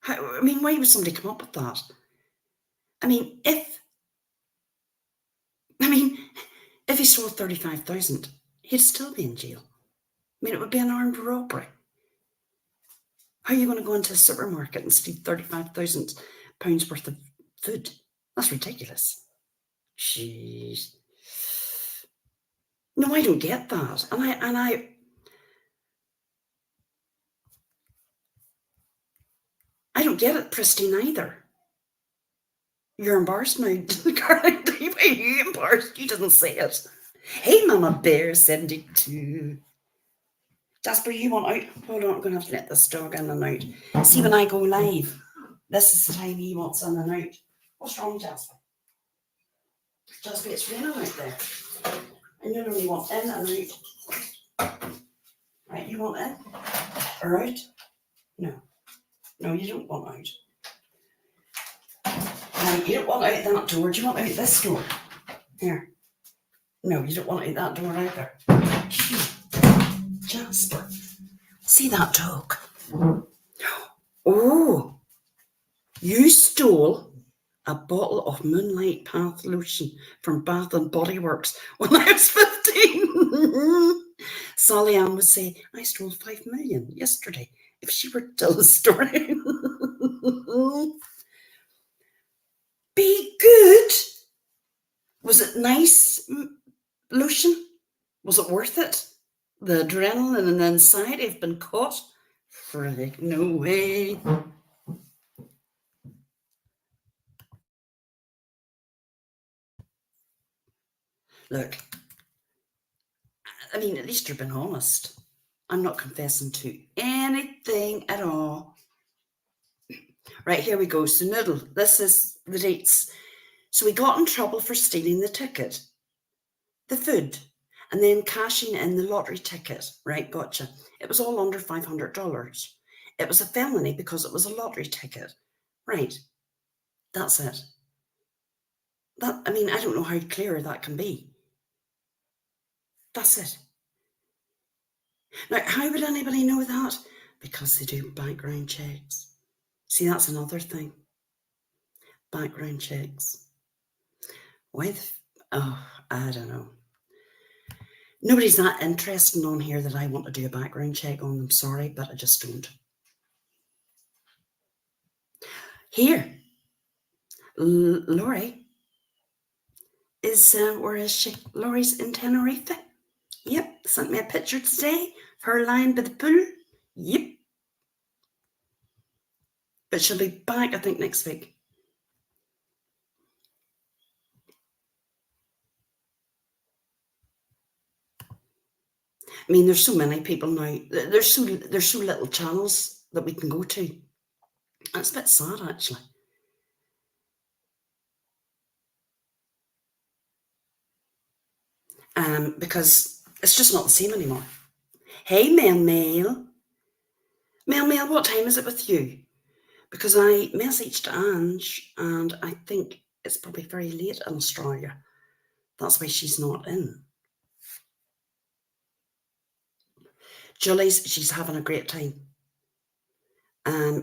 Why would somebody come up with that? If he stole 35,000, he'd still be in jail. It would be an armed robbery. How are you going to go into a supermarket and steal £35,000 worth of food? That's ridiculous. Jeez. No, I don't get that. I don't get it, Pristine, either. You're embarrassed now. Are you embarrassed? You didn't say it. Hey, Mama Bear 72. Jasper, you want out? Hold on, I'm going to have to let this dog in and out. See, when I go live, this is the time he wants in and out. What's wrong, Jasper? Jasper, it's raining out there. And you only want in and out. Right, you want in or out? No. No, you don't want out. No, you don't want out that door. Do you want out this door? Here. No, you don't want out that door either. Jasper. See that dog? Oh, you stole a bottle of Moonlight Path lotion from Bath and Body Works when I was 15. Sally Ann would say, I stole 5 million yesterday if she were to tell the story. Be good. Was it nice lotion? Was it worth it? The adrenaline and the anxiety of being caught? Frick, no way. Look, I mean, at least you're being honest. I'm not confessing to anything at all. Right, here we go. So, Noodle, this is the dates. So, we got in trouble for stealing the ticket, the food, and then cashing in the lottery ticket. Right, gotcha. It was all under $500. It was a felony because it was a lottery ticket. Right, that's it. I mean, I don't know how clear that can be. That's it. Now, how would anybody know that? Because they do background checks. See, that's another thing. Background checks. Oh, I don't know. Nobody's that interested on here that I want to do a background check on them. Sorry, but I just don't. Here, Laurie is, where is she? Laurie's in Tenerife. Yep, sent me a picture today of her lying by the pool. Yep. But she'll be back, I think, next week. I mean, there's so many people now. There's so little channels that we can go to. That's a bit sad, actually. Because it's just not the same anymore. Hey, Mel. Mel, what time is it with you? Because I messaged Ange and I think it's probably very late in Australia. That's why she's not in. She's having a great time.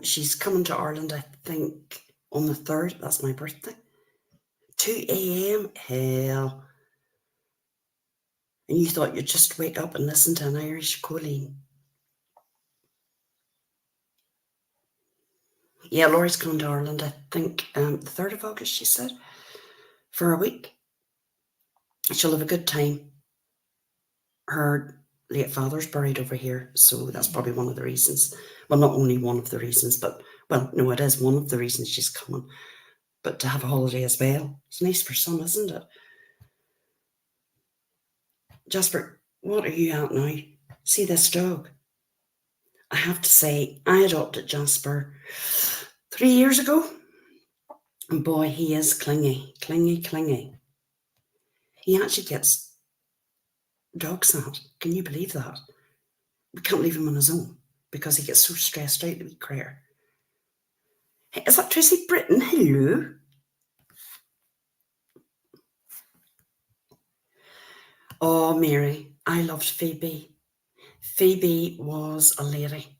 She's coming to Ireland, I think, on the 3rd. That's my birthday. 2 a.m. Hell. And you thought you'd just wake up and listen to an Irish Colleen. Yeah, Laurie's coming to Ireland, I think, the 3rd of August, she said, for a week. She'll have a good time. Her late father's buried over here, so that's probably one of the reasons. Well, not only one of the reasons, but, well, no, it is one of the reasons she's coming. But to have a holiday as well. It's nice for some, isn't it? Jasper, what are you at now? See this dog? I have to say, I adopted Jasper 3 years ago. And boy, he is clingy. He actually gets dog sad. Can you believe that? We can't leave him on his own because he gets so stressed out, the wee critter. Hey, is that Tracy Britton? Hello. Oh, Mary, I loved Phoebe. Phoebe was a lady.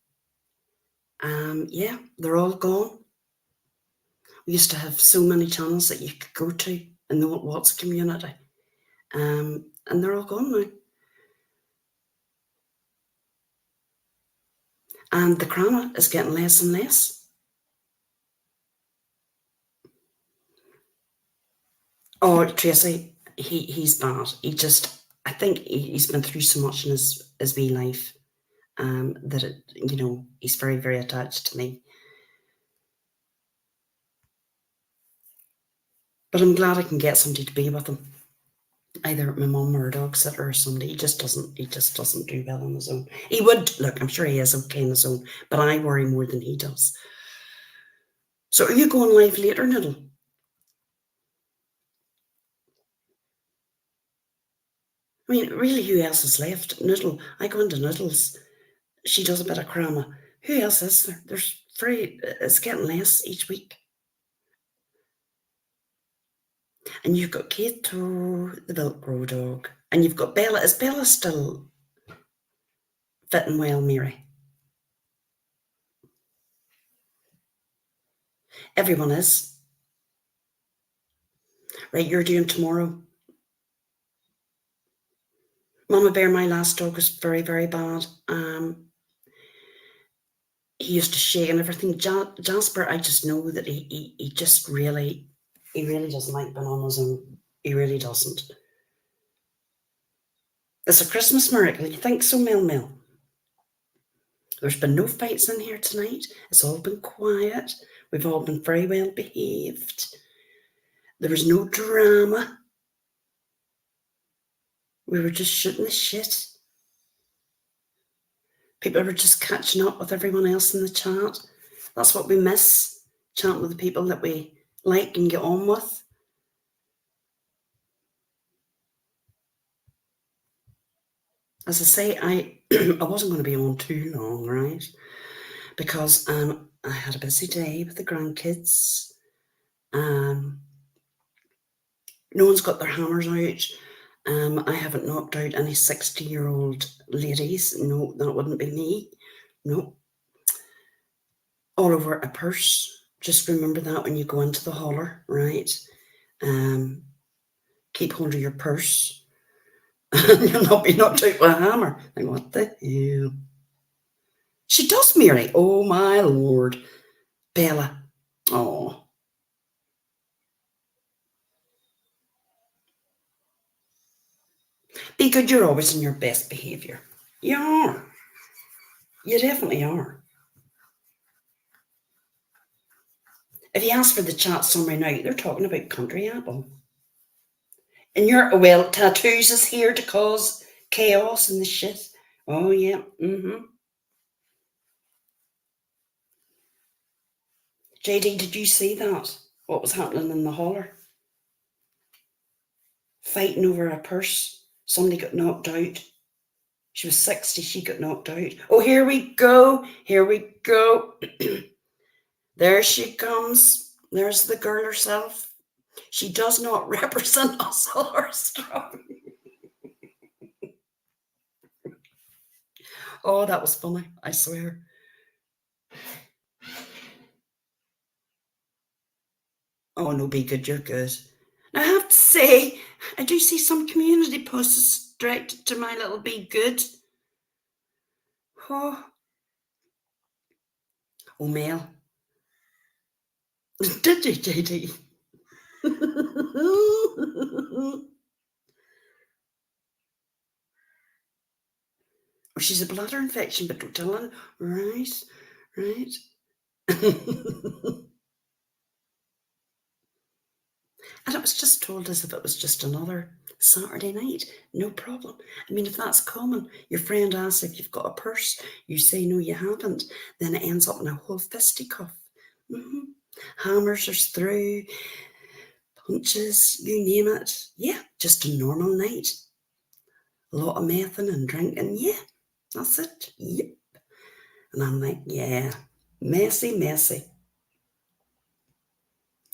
Yeah, they're all gone. We used to have so many channels that you could go to in the Watts community. And they're all gone now. And the crama is getting less and less. Oh, Tracy, he's bad. I think he's been through so much in his wee life that he's very, very attached to me. But I'm glad I can get somebody to be with him. Either my mum or a dog sitter or somebody. He just doesn't do well on his own. He would, look, I'm sure he is okay on his own, but I worry more than he does. So are you going live later, Noodle? I mean, really, who else is left? Noodle. I go into Noodles. She does a bit of crama. Who else is there? It's getting less each week. And you've got Kato, the Velcro dog. And you've got Bella. Is Bella still fitting well, Mary? Everyone is. Right, you're doing tomorrow. Mama Bear, my last dog, was very, very bad. He used to shake and everything. Jasper, I just know that he just really, he really doesn't like being on his own. He really doesn't. It's a Christmas miracle. You think so, Mel Mel? There's been no fights in here tonight. It's all been quiet. We've all been very well behaved. There was no drama. We were just shooting the shit. People were just catching up with everyone else in the chat. That's what we miss, chatting with the people that we like and get on with. As I say, I wasn't going to be on too long, right? Because I had a busy day with the grandkids. No one's got their hammers out. I haven't knocked out any 60-year-old ladies. No, that wouldn't be me. No. All over a purse. Just remember that when you go into the holler, right? Keep hold of your purse. You'll not be knocked out with a hammer. Like, what the hell? She does, Mary. Oh, my Lord. Bella. Oh. Be good. You're always in your best behaviour. You are. You definitely are. If you ask for the chat summary now, they're talking about country apple. And you're, well, tattoos is here to cause chaos and the shit. Oh, yeah. JD, did you see that? What was happening in the holler? Fighting over a purse. Somebody got knocked out. She was 60, she got knocked out. Oh, here we go. Here we go. There she comes. There's the girl herself. She does not represent us all our strong. Oh, that was funny, I swear. Oh, no, be good, you're good. I have to say, I do see some community posts directed to my little be good. Oh, Mel. Did you, JD? Oh, she's a bladder infection, but don't tell her. Right. And it was just told as if it was just another Saturday night. No problem. I mean, if that's common, your friend asks if you've got a purse, you say no, you haven't, then it ends up in a whole fisticuff. Hammers are through, punches, you name it. Yeah, just a normal night. A lot of mething and drinking. Yeah, that's it. Yep. And I'm like, yeah, messy.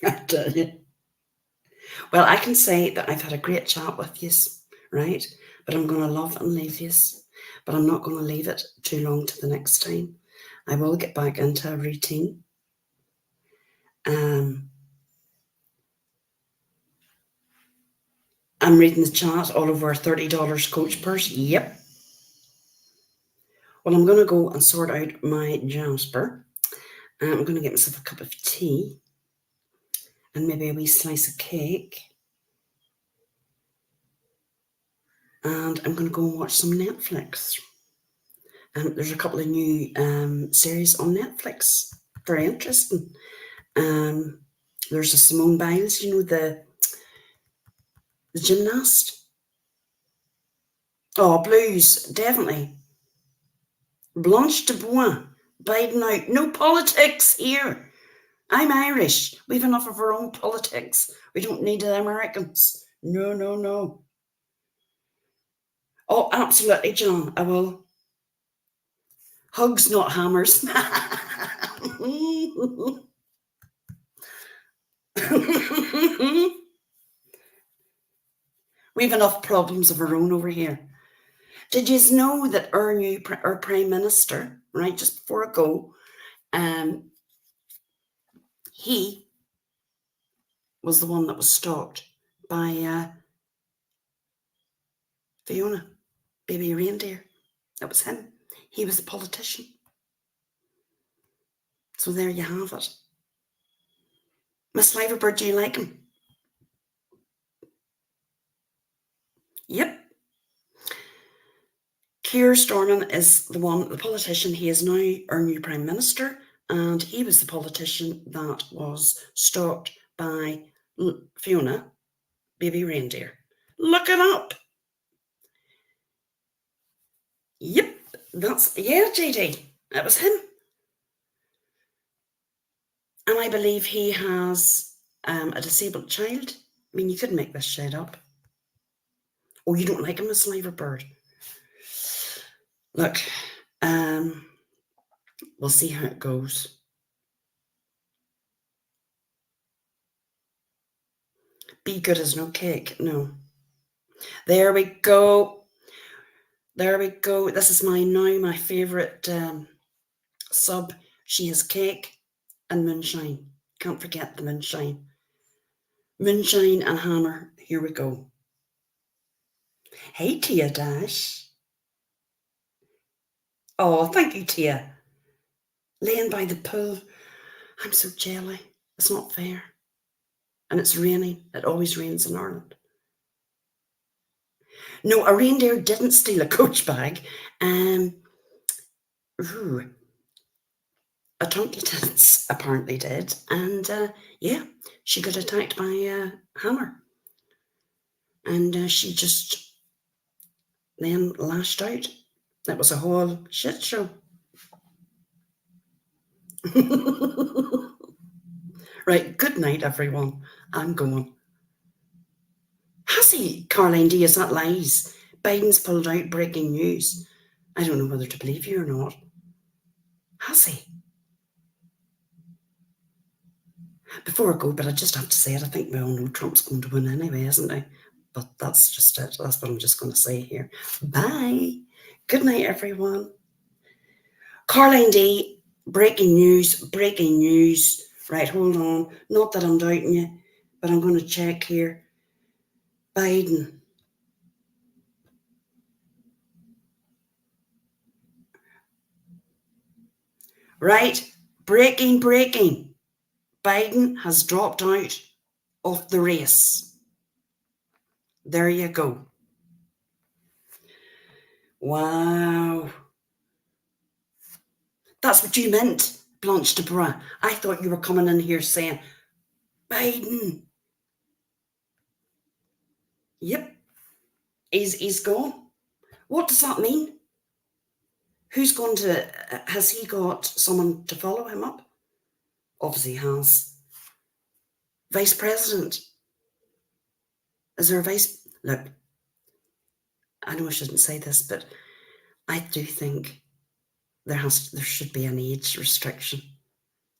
I tell you. Well, I can say that I've had a great chat with you, right? But I'm going to love and leave you. But I'm not going to leave it too long to the next time. I will get back into a routine. I'm reading the chat all over $30 coach purse. Yep. Well, I'm going to go and sort out my Jasper. I'm going to get myself a cup of tea and maybe a wee slice of cake. And I'm going to go and watch some Netflix. There's a couple of new series on Netflix. Very interesting. There's a Simone Biles, you know, the gymnast. Oh, blues, definitely. Blanche de Bois, Biden out. No politics here. I'm Irish. We've enough of our own politics. We don't need the Americans. No. Oh, absolutely, John. I will. Hugs, not hammers. We've enough problems of our own over here. Did you know that our Prime Minister, right, just before I go, he was the one that was stalked by Fiona, baby reindeer. That was him. He was a politician. So there you have it. Miss Liverbird, do you like him? Yep. Keir Starmer is the politician. He is now our new Prime Minister, and he was the politician that was stalked by Fiona, baby reindeer. Look it up. Yep, JD. That was him. And I believe he has a disabled child. I mean, you couldn't make this shit up. Oh, you don't like him, Miss Liverbird? Look, we'll see how it goes. Be good as no cake. No. There we go. There we go. This is my favourite sub. She has cake and moonshine. Can't forget the moonshine. Moonshine and hammer. Here we go. Hey, Tia Dash. Oh, thank you, Tia. Laying by the pool. I'm so jelly. It's not fair. And it's raining. It always rains in Ireland. No, a reindeer didn't steal a coach bag. A Tonky Tits apparently did. And yeah, she got attacked by a hammer. And she just then lashed out. That was a whole shit show. Right, good night, everyone. I'm going. Has he, Caroline D? Is that lies? Biden's pulled out, breaking news. I don't know whether to believe you or not. Has he? Before I go, but I just have to say it, I think we all know Trump's going to win anyway, isn't he? But that's just it. That's what I'm just going to say here. Bye. Good night, everyone. Caroline D, breaking news. Right, hold on. Not that I'm doubting you, but I'm going to check here. Biden. Right, breaking. Biden has dropped out of the race. There you go. Wow. That's what you meant, Blanche de Bras. I thought you were coming in here saying, Biden. Yep. He's gone. What does that mean? Who's going to, has he got someone to follow him up? Obviously he has. Vice President. Is there a vice? Look, I know I shouldn't say this, but I do think there should be an age restriction.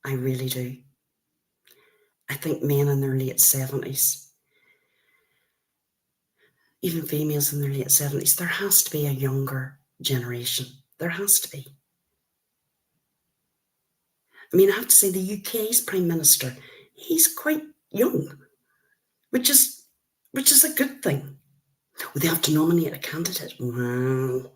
I really do. I think men in their late 70s, even females in their late 70s, there has to be a younger generation. There has to be. I mean, I have to say the UK's Prime Minister, he's quite young, which is a good thing. Well, they have to nominate a candidate. Wow.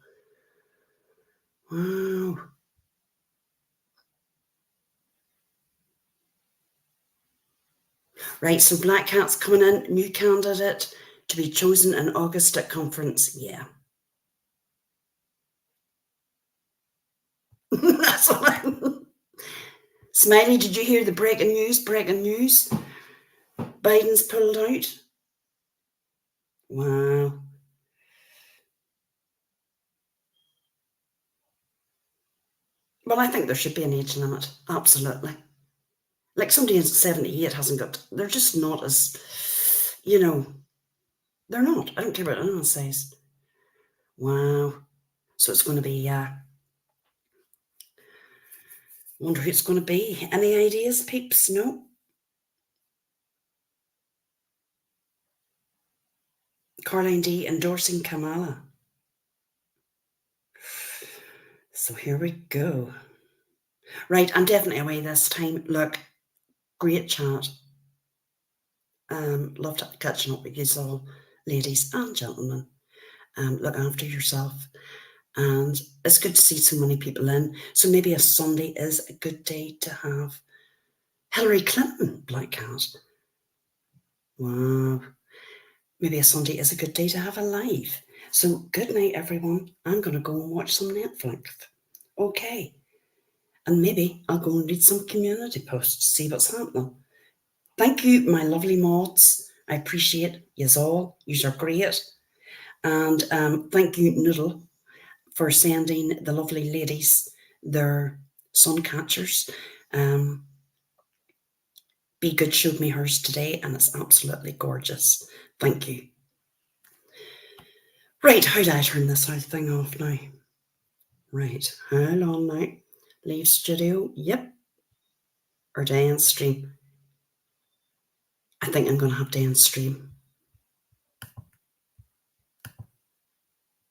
Right, so Black Cat's coming in, new candidate to be chosen in August at conference. Yeah. That's all Smiley, did you hear the breaking news? Biden's pulled out. Wow. Well, I think there should be an age limit. Absolutely. Like somebody in 78 hasn't got, they're just not as, they're not. I don't care what anyone says. Wow. So it's going to be, wonder who it's going to be. Any ideas, peeps? No? Caroline D endorsing Kamala. So here we go. Right, I'm definitely away this time. Look, great chat. Loved catching up with you all, ladies and gentlemen. Look after yourself. And it's good to see so many people in. So maybe a Sunday is a good day to have Hillary Clinton, Black Cat. Wow. Maybe a Sunday is a good day to have a live. So good night, everyone. I'm going to go and watch some Netflix. Okay. And maybe I'll go and read some community posts to see what's happening. Thank you, my lovely mods. I appreciate yous all. Yous are great. And thank you, Noodle, for sending the lovely ladies their sun catchers. Be Good showed me hers today, and it's absolutely gorgeous. Thank you. Right, how do I turn this thing off now? Right, hold on now. Leave studio, yep. Or day and stream. I think I'm going to have day and stream.